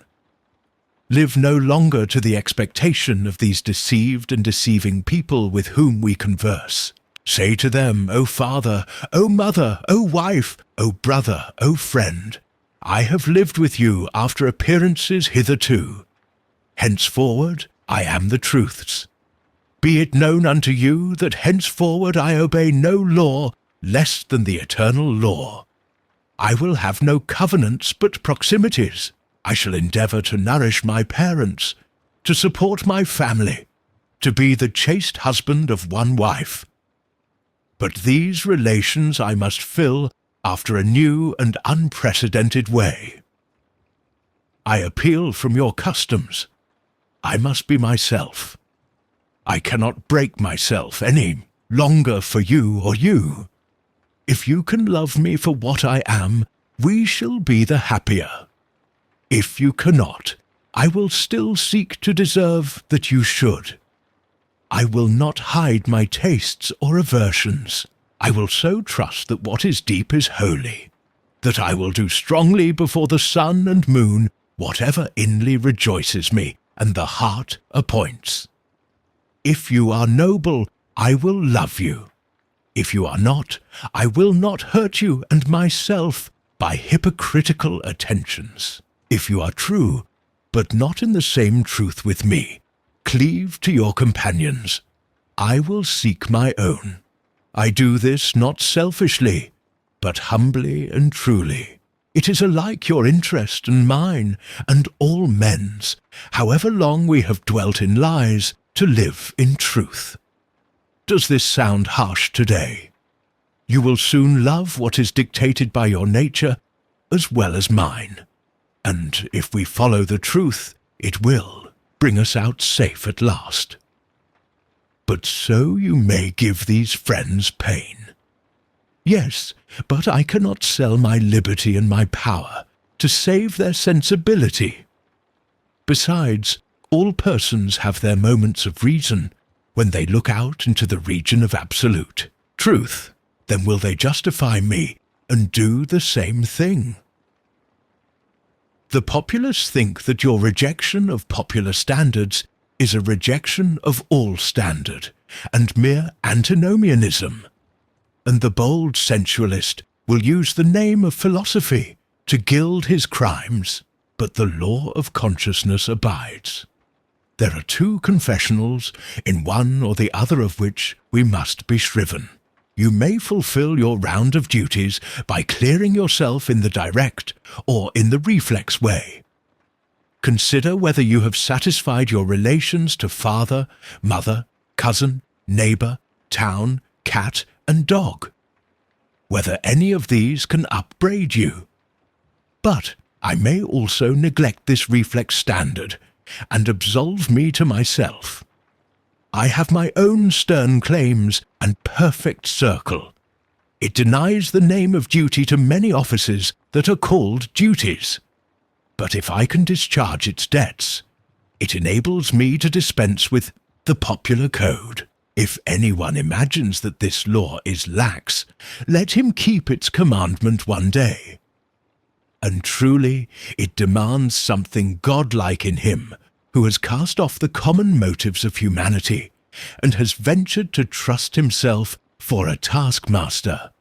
Live no longer to the expectation of these deceived and deceiving people with whom we converse. Say to them, O father, O mother, O wife, O brother, O friend, I have lived with you after appearances hitherto. Henceforward I am the truth's. Be it known unto you that henceforward I obey no law less than the eternal law. I will have no covenants but proximities. I shall endeavour to nourish my parents, to support my family, to be the chaste husband of one wife. But these relations I must fill after a new and unprecedented way. I appeal from your customs. I must be myself. I cannot break myself any longer for you or you. If you can love me for what I am, we shall be the happier. If you cannot, I will still seek to deserve that you should. I will not hide my tastes or aversions. I will so trust that what is deep is holy, that I will do strongly before the sun and moon whatever inly rejoices me and the heart appoints. If you are noble, I will love you. If you are not, I will not hurt you and myself by hypocritical attentions. If you are true, but not in the same truth with me, cleave to your companions. I will seek my own. I do this not selfishly, but humbly and truly. It is alike your interest and mine, and all men's, however long we have dwelt in lies, to live in truth. Does this sound harsh today? You will soon love what is dictated by your nature as well as mine, and if we follow the truth, it will bring us out safe at last. But so you may give these friends pain. Yes, but I cannot sell my liberty and my power to save their sensibility. Besides, all persons have their moments of reason when they look out into the region of absolute truth. Then will they justify me and do the same thing? The populace think that your rejection of popular standards is a rejection of all standard, and mere antinomianism. And the bold sensualist will use the name of philosophy to gild his crimes, but the law of consciousness abides. There are two confessionals, in one or the other of which we must be shriven. You may fulfill your round of duties by clearing yourself in the direct or in the reflex way. Consider whether you have satisfied your relations to father, mother, cousin, neighbour, town, cat, and dog. Whether any of these can upbraid you. But I may also neglect this reflex standard and absolve me to myself. I have my own stern claims and perfect circle. It denies the name of duty to many offices that are called duties. But if I can discharge its debts, it enables me to dispense with the popular code. If anyone imagines that this law is lax, let him keep its commandment one day. And truly, it demands something godlike in him who has cast off the common motives of humanity and has ventured to trust himself for a taskmaster.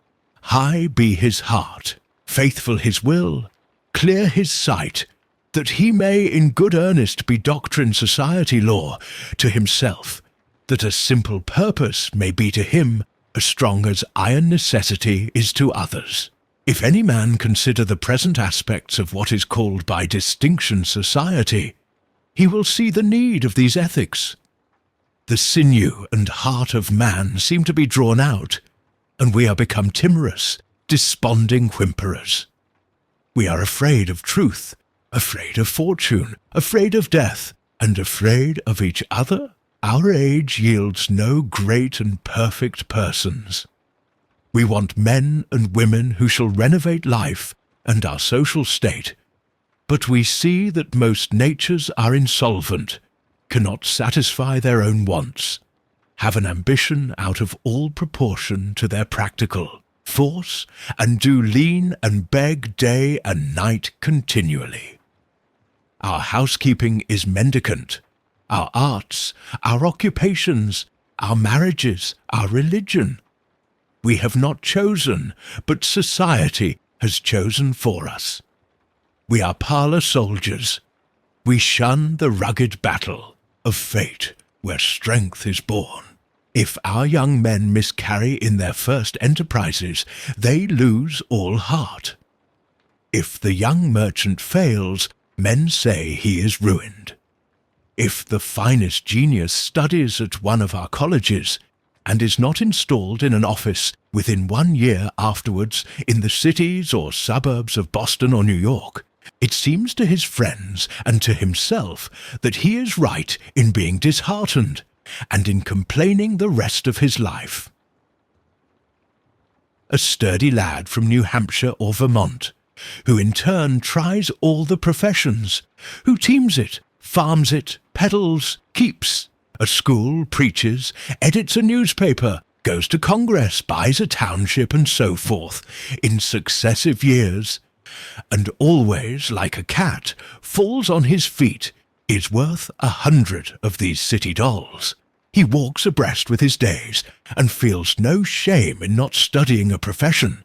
High be his heart, faithful his will, clear his sight, that he may in good earnest be doctrine society law to himself, that a simple purpose may be to him as strong as iron necessity is to others. If any man consider the present aspects of what is called by distinction society, he will see the need of these ethics. The sinew and heart of man seem to be drawn out, and we are become timorous, desponding whimperers. We are afraid of truth, afraid of fortune, afraid of death, and afraid of each other. Our age yields no great and perfect persons. We want men and women who shall renovate life and our social state, but we see that most natures are insolvent, cannot satisfy their own wants, have an ambition out of all proportion to their practical force, and do lean and beg day and night continually. Our housekeeping is mendicant, our arts, our occupations, our marriages, our religion. We have not chosen, but society has chosen for us. We are parlour soldiers. We shun the rugged battle of fate where strength is born. If our young men miscarry in their first enterprises, they lose all heart. If the young merchant fails, men say he is ruined. If the finest genius studies at one of our colleges, and is not installed in an office within 1 year afterwards in the cities or suburbs of Boston or New York, it seems to his friends and to himself that he is right in being disheartened and in complaining the rest of his life. A sturdy lad from New Hampshire or Vermont, who in turn tries all the professions, who teams it, farms it, peddles, keeps a school, preaches, edits a newspaper, goes to Congress, buys a township, and so forth, in successive years, and always, like a cat, falls on his feet, is worth 100 of these city dolls. He walks abreast with his days, and feels no shame in not studying a profession,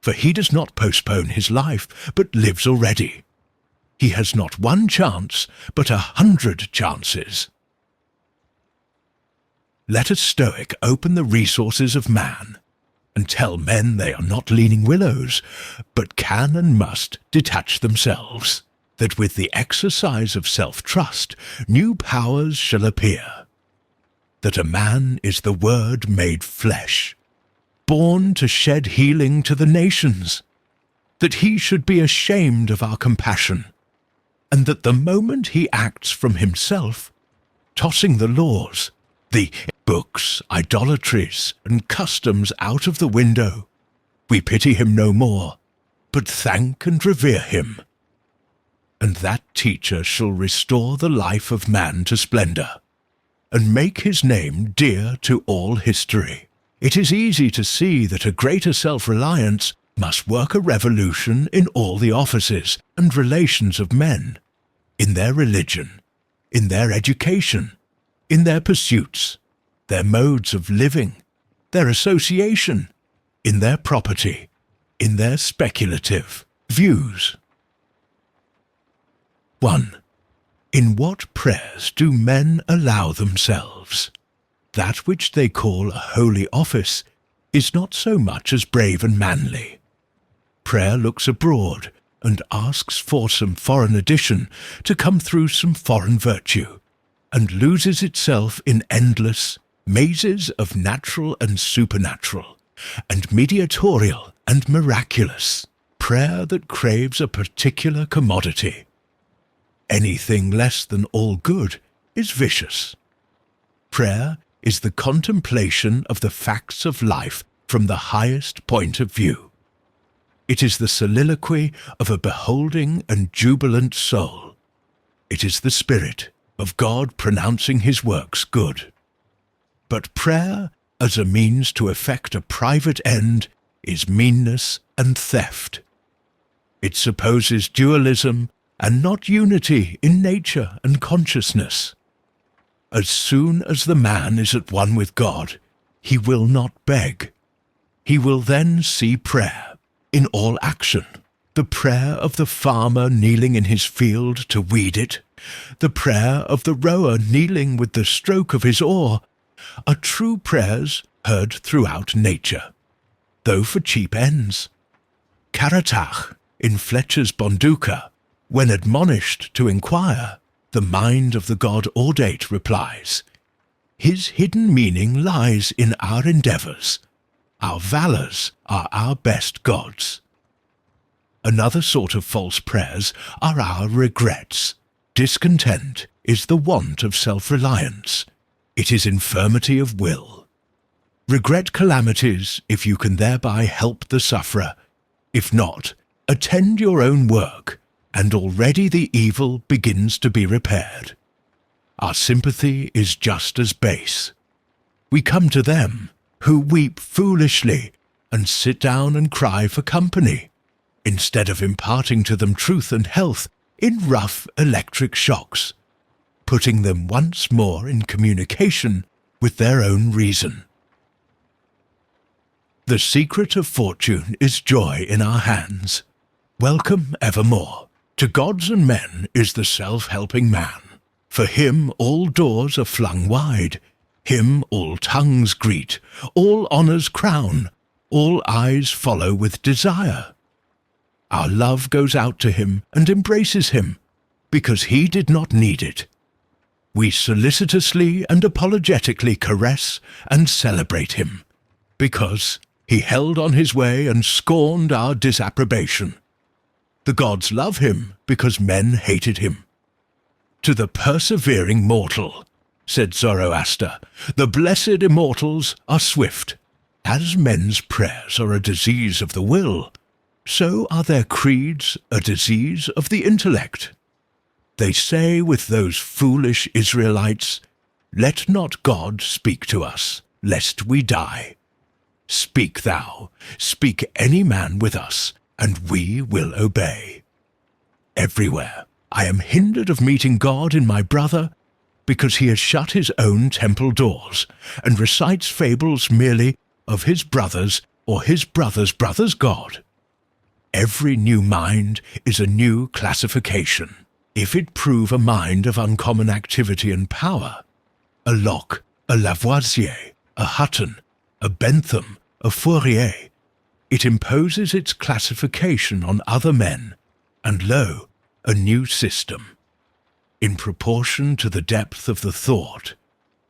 for he does not postpone his life, but lives already. He has not 1 chance, but 100 chances. Let a Stoic open the resources of man, and tell men they are not leaning willows, but can and must detach themselves, that with the exercise of self-trust new powers shall appear, that a man is the Word made flesh, born to shed healing to the nations, that he should be ashamed of our compassion, and that the moment he acts from himself, tossing the laws, the books, idolatries, and customs out of the window, we pity him no more, but thank and revere him. And that teacher shall restore the life of man to splendor, and make his name dear to all history. It is easy to see that a greater self-reliance must work a revolution in all the offices and relations of men, in their religion, in their education, in their pursuits, their modes of living, their association, in their property, in their speculative views. 1. In what prayers do men allow themselves? That which they call a holy office is not so much as brave and manly. Prayer looks abroad and asks for some foreign addition to come through some foreign virtue, and loses itself in endless mazes of natural and supernatural, and mediatorial and miraculous, prayer that craves a particular commodity. Anything less than all good is vicious. Prayer is the contemplation of the facts of life from the highest point of view. It is the soliloquy of a beholding and jubilant soul. It is the Spirit of God pronouncing his works good. But prayer, as a means to effect a private end, is meanness and theft. It supposes dualism and not unity in nature and consciousness. As soon as the man is at one with God, he will not beg. He will then see prayer in all action, the prayer of the farmer kneeling in his field to weed it, the prayer of the rower kneeling with the stroke of his oar, are true prayers heard throughout nature, though for cheap ends. Caratach, in Fletcher's Bonduca, when admonished to inquire, the mind of the God audate replies, his hidden meaning lies in our endeavours. Our valours are our best gods. Another sort of false prayers are our regrets. Discontent is the want of self-reliance. It is infirmity of will. Regret calamities if you can thereby help the sufferer. If not, attend your own work, and already the evil begins to be repaired. Our sympathy is just as base. We come to them who weep foolishly and sit down and cry for company, instead of imparting to them truth and health in rough electric shocks, putting them once more in communication with their own reason. The secret of fortune is joy in our hands. Welcome evermore. To gods and men is the self-helping man. For him all doors are flung wide, him all tongues greet, all honours crown, all eyes follow with desire. Our love goes out to him and embraces him, because he did not need it. We solicitously and apologetically caress and celebrate him, because he held on his way and scorned our disapprobation. The gods love him because men hated him. To the persevering mortal, said Zoroaster, the blessed immortals are swift. As men's prayers are a disease of the will, so are their creeds a disease of the intellect. They say with those foolish Israelites, let not God speak to us, lest we die. Speak thou, speak any man with us, and we will obey. Everywhere I am hindered of meeting God in my brother, because he has shut his own temple doors, and recites fables merely of his brother's or his brother's brother's God. Every new mind is a new classification, if it prove a mind of uncommon activity and power. A Locke, a Lavoisier, a Hutton, a Bentham, a Fourier. It imposes its classification on other men, and lo, a new system. In proportion to the depth of the thought,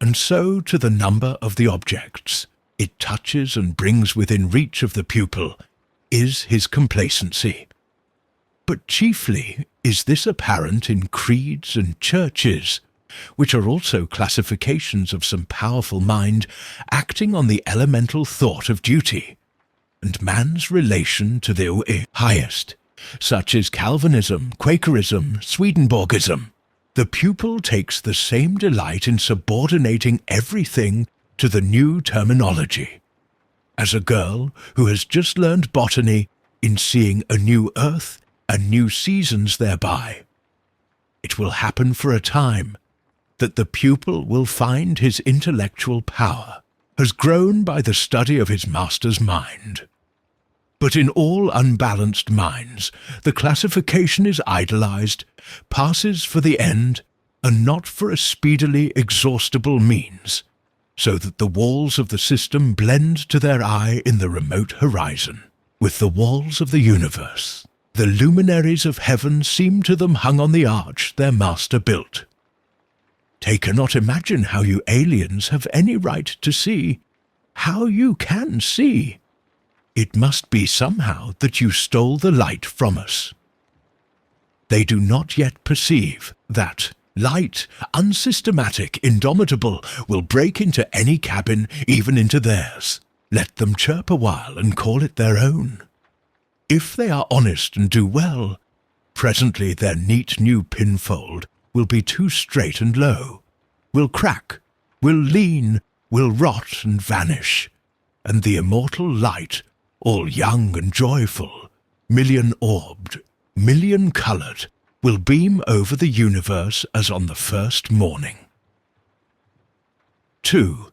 and so to the number of the objects it touches and brings within reach of the pupil, is his complacency. But chiefly is this apparent in creeds and churches, which are also classifications of some powerful mind acting on the elemental thought of duty, and man's relation to the highest, such as Calvinism, Quakerism, Swedenborgism. The pupil takes the same delight in subordinating everything to the new terminology, as a girl who has just learned botany in seeing a new earth and new seasons thereby. It will happen for a time that the pupil will find his intellectual power has grown by the study of his master's mind. But in all unbalanced minds, the classification is idolized, passes for the end, and not for a speedily exhaustible means, so that the walls of the system blend to their eye in the remote horizon, with the walls of the universe. The luminaries of heaven seem to them hung on the arch their master built. They cannot imagine how you aliens have any right to see, how you can see. It must be somehow that you stole the light from us. They do not yet perceive that light, unsystematic, indomitable, will break into any cabin, even into theirs. Let them chirp a while and call it their own. If they are honest and do well, presently their neat new pinfold will be too straight and low, will crack, will lean, will rot and vanish, and the immortal light, all young and joyful, million-orbed, million-coloured, will beam over the universe as on the first morning. 2.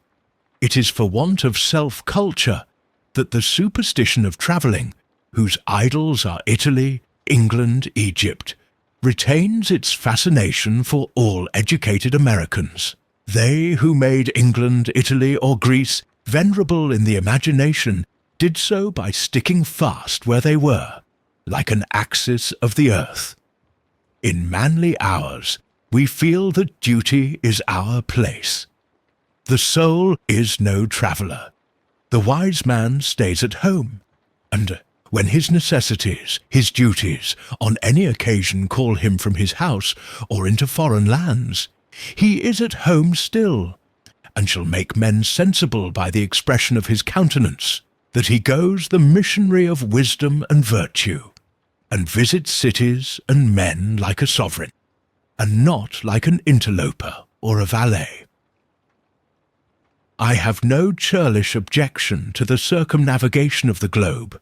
It is for want of self-culture that the superstition of travelling, whose idols are Italy, England, Egypt, retains its fascination for all educated Americans. They who made England, Italy, or Greece venerable in the imagination did so by sticking fast where they were, like an axis of the earth. In manly hours, we feel that duty is our place. The soul is no traveller. The wise man stays at home, and when his necessities, his duties, on any occasion call him from his house or into foreign lands, he is at home still, and shall make men sensible by the expression of his countenance, that he goes the missionary of wisdom and virtue, and visits cities and men like a sovereign, and not like an interloper or a valet. I have no churlish objection to the circumnavigation of the globe,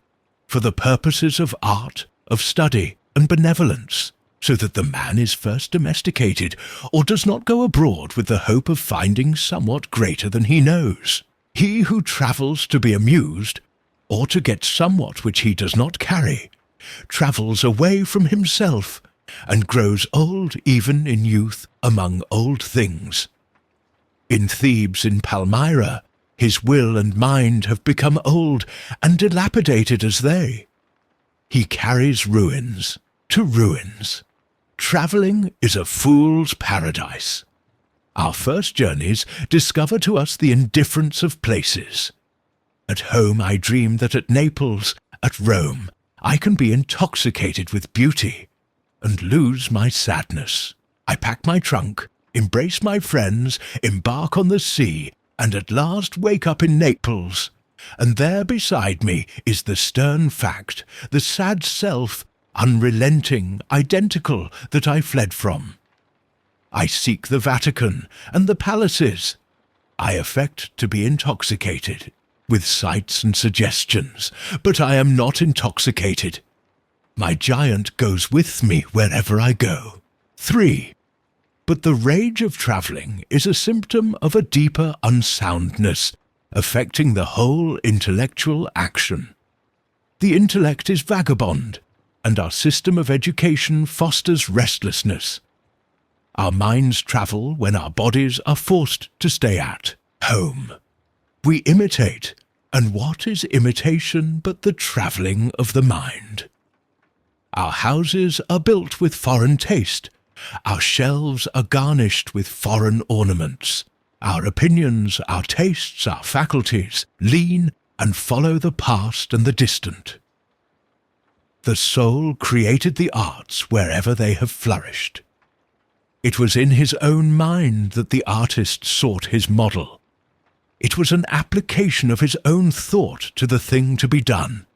for the purposes of art, of study, and benevolence, so that the man is first domesticated, or does not go abroad with the hope of finding somewhat greater than he knows. He who travels to be amused, or to get somewhat which he does not carry, travels away from himself, and grows old even in youth among old things. In Thebes in Palmyra, his will and mind have become old and dilapidated as they. He carries ruins to ruins. Travelling is a fool's paradise. Our first journeys discover to us the indifference of places. At home I dream that at Naples, at Rome, I can be intoxicated with beauty and lose my sadness. I pack my trunk, embrace my friends, embark on the sea, and at last wake up in Naples. And there beside me is the stern fact, the sad self, unrelenting, identical, that I fled from. I seek the Vatican and the palaces. I affect to be intoxicated with sights and suggestions, but I am not intoxicated. My giant goes with me wherever I go. 3. But the rage of travelling is a symptom of a deeper unsoundness, affecting the whole intellectual action. The intellect is vagabond, and our system of education fosters restlessness. Our minds travel when our bodies are forced to stay at home. We imitate, and what is imitation but the travelling of the mind? Our houses are built with foreign taste. Our shelves are garnished with foreign ornaments. Our opinions, our tastes, our faculties lean and follow the past and the distant. The soul created the arts wherever they have flourished. It was in his own mind that the artist sought his model. It was an application of his own thought to the thing to be done,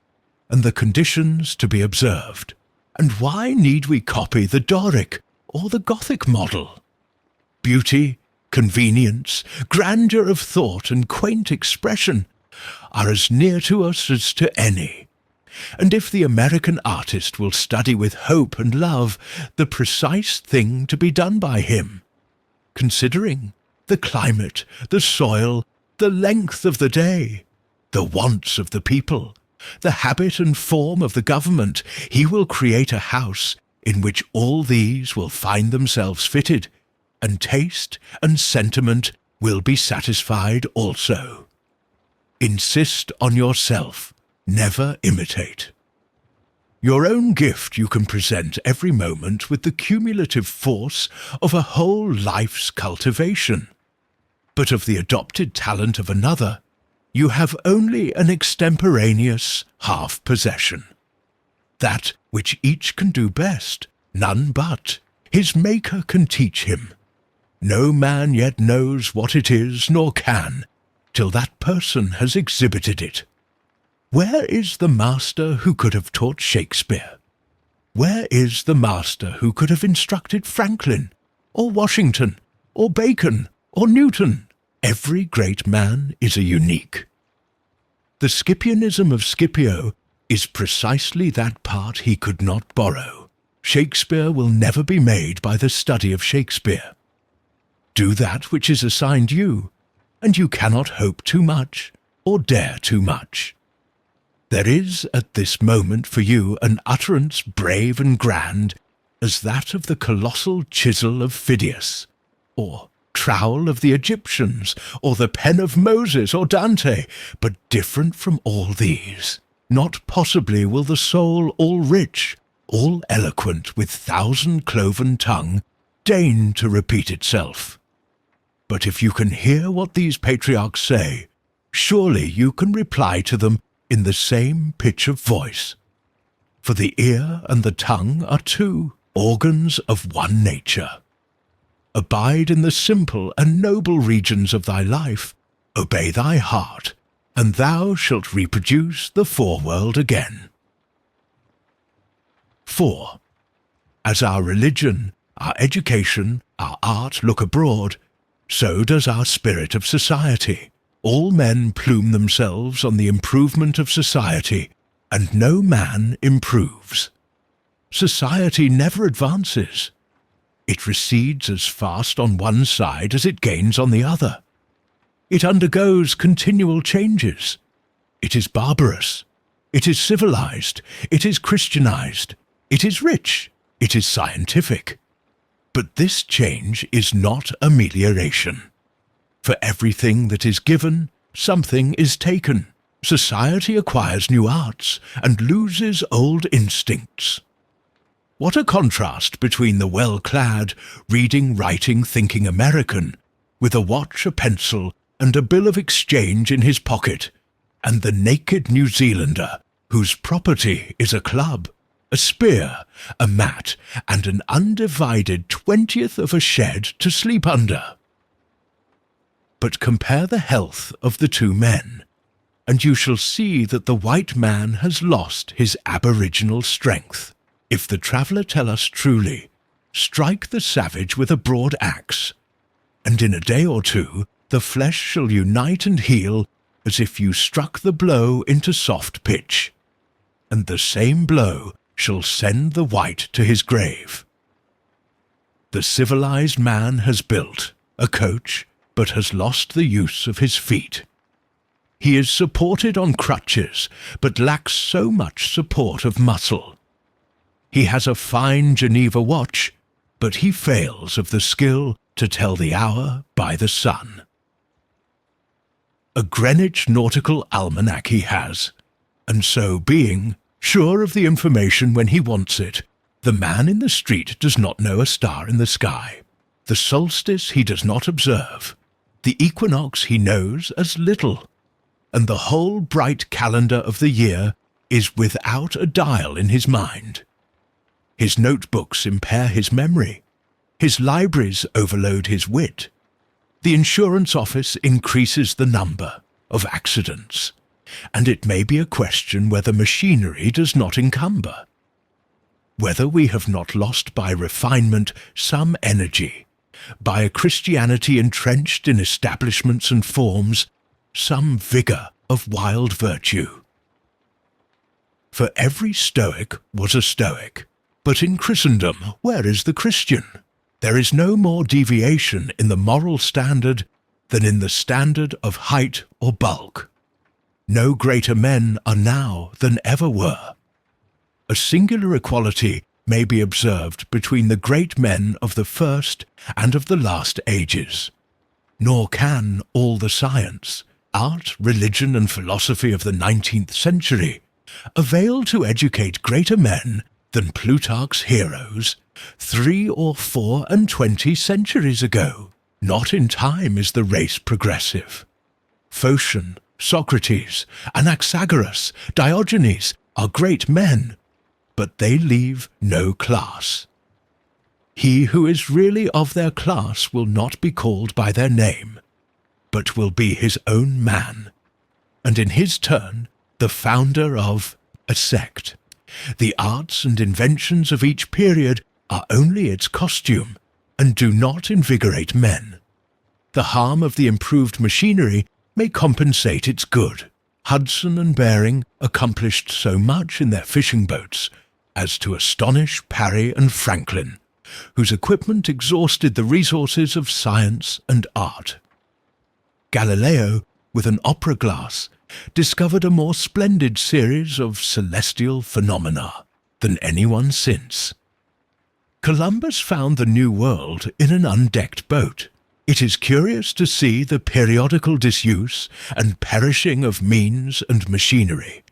and the conditions to be observed. And why need we copy the Doric or the Gothic model? Beauty, convenience, grandeur of thought, and quaint expression are as near to us as to any. And if the American artist will study with hope and love the precise thing to be done by him, considering the climate, the soil, the length of the day, the wants of the people, the habit and form of the government, he will create a house in which all these will find themselves fitted, and taste and sentiment will be satisfied also. Insist on yourself. Never imitate. Your own gift you can present every moment with the cumulative force of a whole life's cultivation. But of the adopted talent of another, you have only an extemporaneous half-possession. That which each can do best, none but his Maker can teach him. No man yet knows what it is, nor can, till that person has exhibited it. Where is the master who could have taught Shakespeare? Where is the master who could have instructed Franklin, or Washington, or Bacon, or Newton? Every great man is a unique. The Scipianism of Scipio is precisely that part he could not borrow. Shakespeare will never be made by the study of Shakespeare. Do that which is assigned you, and you cannot hope too much, or dare too much. There is at this moment for you an utterance brave and grand as that of the colossal chisel of Phidias, or trowel of the Egyptians, or the pen of Moses or Dante, but different from all these. Not possibly will the soul all rich, all eloquent with thousand-cloven tongue, deign to repeat itself. But if you can hear what these patriarchs say, surely you can reply to them in the same pitch of voice. For the ear and the tongue are two organs of one nature. Abide in the simple and noble regions of thy life, obey thy heart, and thou shalt reproduce the foreworld again. 4. As our religion, our education, our art look abroad, so does our spirit of society. All men plume themselves on the improvement of society, and no man improves. Society never advances. It recedes as fast on one side as it gains on the other. It undergoes continual changes. It is barbarous. It is civilized. It is Christianized. It is rich. it is scientific. But this change is not amelioration. For everything that is given, something is taken. Society acquires new arts and loses old instincts. What a contrast between the well-clad, reading, writing, thinking American, with a watch, a pencil, and a bill of exchange in his pocket, and the naked New Zealander, whose property is a club, a spear, a mat, and an undivided 20th of a shed to sleep under. But compare the health of the two men, and you shall see that the white man has lost his aboriginal strength. If the traveller tell us truly, strike the savage with a broad axe, and in a day or two the flesh shall unite and heal as if you struck the blow into soft pitch, and the same blow shall send the white to his grave. The civilized man has built a coach, but has lost the use of his feet. He is supported on crutches, but lacks so much support of muscle. He has a fine Geneva watch, but he fails of the skill to tell the hour by the sun. A Greenwich nautical almanac he has, and so being, sure of the information when he wants it, the man in the street does not know a star in the sky. The solstice he does not observe. The equinox he knows as little. And the whole bright calendar of the year is without a dial in his mind. His notebooks impair his memory. His libraries overload his wit. The insurance office increases the number of accidents, and it may be a question whether machinery does not encumber. Whether we have not lost by refinement some energy, by a Christianity entrenched in establishments and forms, some vigour of wild virtue. For every Stoic was a Stoic, but in Christendom where is the Christian? There is no more deviation in the moral standard than in the standard of height or bulk. No greater men are now than ever were. A singular equality may be observed between the great men of the first and of the last ages. Nor can all the science, art, religion, and philosophy of the 19th century avail to educate greater men than Plutarch's heroes 3 or 24 centuries ago. Not in time is the race progressive. Phocion, Socrates, Anaxagoras, Diogenes are great men, but they leave no class. He who is really of their class will not be called by their name, but will be his own man, and in his turn the founder of a sect. The arts and inventions of each period are only its costume, and do not invigorate men. The harm of the improved machinery may compensate its good. Hudson and Bering accomplished so much in their fishing boats as to astonish Parry and Franklin, whose equipment exhausted the resources of science and art. Galileo, with an opera glass, discovered a more splendid series of celestial phenomena than anyone since. Columbus found the New World in an undecked boat. It is curious to see the periodical disuse and perishing of means and machinery,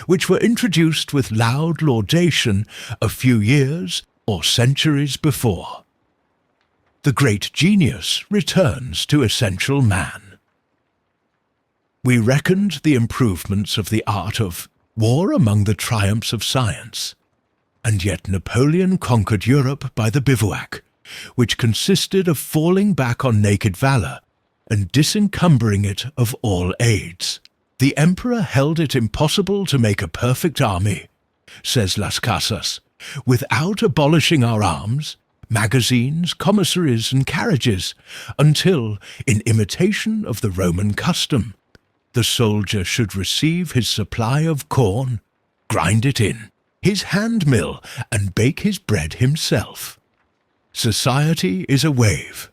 which were introduced with loud laudation a few years or centuries before. The great genius returns to essential man. We reckoned the improvements of the art of war among the triumphs of science, and yet Napoleon conquered Europe by the bivouac, which consisted of falling back on naked valour and disencumbering it of all aids. The emperor held it impossible to make a perfect army, says Las Casas, without abolishing our arms, magazines, commissaries, and carriages, until, in imitation of the Roman custom, the soldier should receive his supply of corn, grind it in his hand mill, and bake his bread himself. Society is a wave.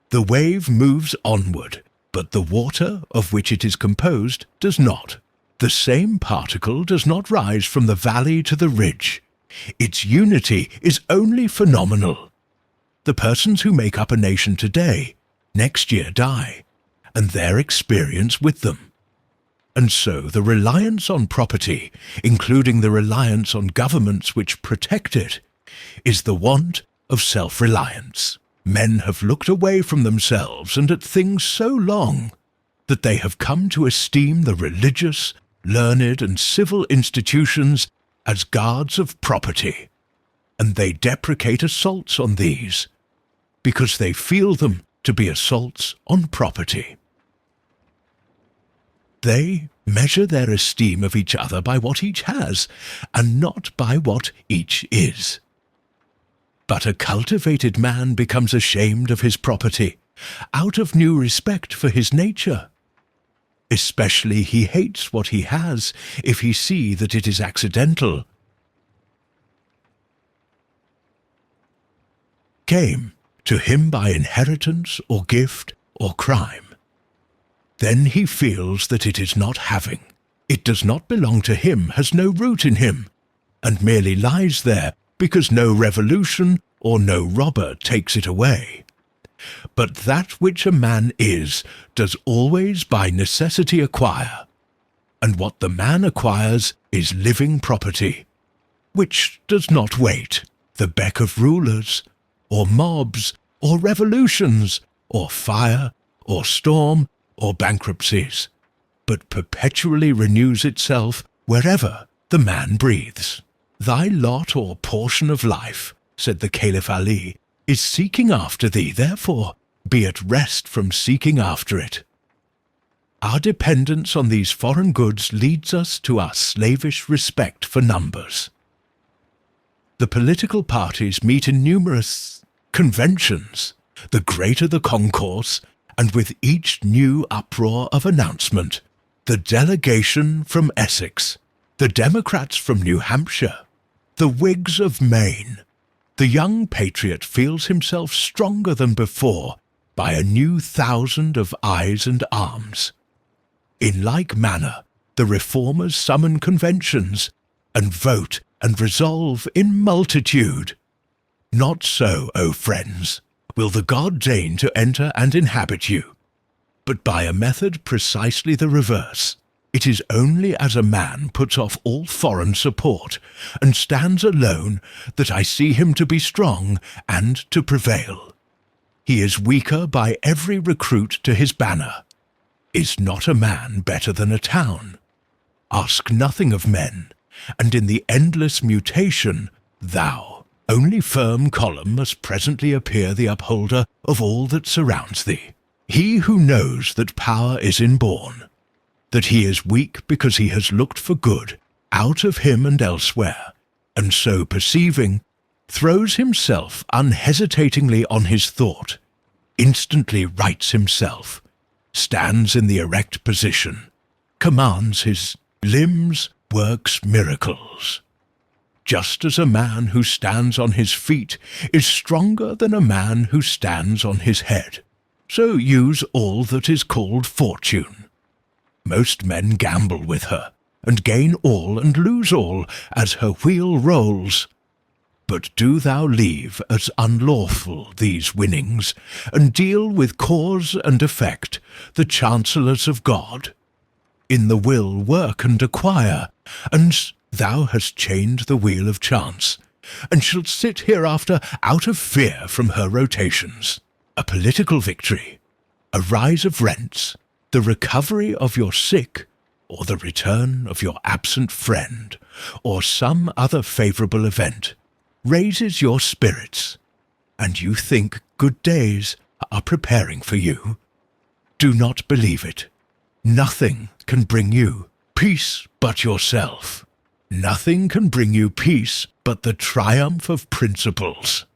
The wave moves onward, but the water of which it is composed does not. The same particle does not rise from the valley to the ridge, Its unity is only phenomenal. The persons who make up a nation today, next year die, and their experience with them. And so the reliance on property, including the reliance on governments which protect it, is the want of self-reliance. Men have looked away from themselves and at things so long that they have come to esteem the religious, learned and civil institutions as guards of property, and they deprecate assaults on these, because they feel them to be assaults on property. They measure their esteem of each other by what each has, and not by what each is. But a cultivated man becomes ashamed of his property, out of new respect for his nature. Especially he hates what he has, if he see that it is accidental. Came to him by inheritance or gift or crime. Then he feels that it is not having. It does not belong to him, has no root in him, and merely lies there because no revolution or no robber takes it away. But that which a man is, does always by necessity acquire, and what the man acquires is living property, which does not wait the beck of rulers, or mobs, or revolutions, or fire, or storm, or bankruptcies, but perpetually renews itself wherever the man breathes. Thy lot or portion of life, said the Caliph Ali, is seeking after thee, therefore be at rest from seeking after it. Our dependence on these foreign goods leads us to our slavish respect for numbers. The political parties meet in numerous conventions, the greater the concourse, and with each new uproar of announcement, the delegation from Essex, the Democrats from New Hampshire, the Whigs of Maine, the young patriot feels himself stronger than before by a new 1,000 of eyes and arms. In like manner, the reformers summon conventions, and vote and resolve in multitude. Not so, O friends, will the God deign to enter and inhabit you, but by a method precisely the reverse. It is only as a man puts off all foreign support, and stands alone, that I see him to be strong and to prevail. He is weaker by every recruit to his banner. Is not a man better than a town? Ask nothing of men, and in the endless mutation, thou, only firm column, must presently appear the upholder of all that surrounds thee. He who knows that power is inborn, that he is weak because he has looked for good out of him and elsewhere, and so perceiving, throws himself unhesitatingly on his thought, instantly rights himself, stands in the erect position, commands his limbs, works miracles. Just as a man who stands on his feet is stronger than a man who stands on his head, so use all that is called fortune. Most men gamble with her, and gain all and lose all, as her wheel rolls. But do thou leave as unlawful these winnings, and deal with cause and effect, the chancellors of God. In the will work and acquire, and thou hast chained the wheel of chance, and shalt sit hereafter out of fear from her rotations. A political victory, a rise of rents, the recovery of your sick, or the return of your absent friend, or some other favourable event, raises your spirits, and you think good days are preparing for you. Do not believe it. Nothing can bring you peace but yourself. Nothing can bring you peace but the triumph of principles.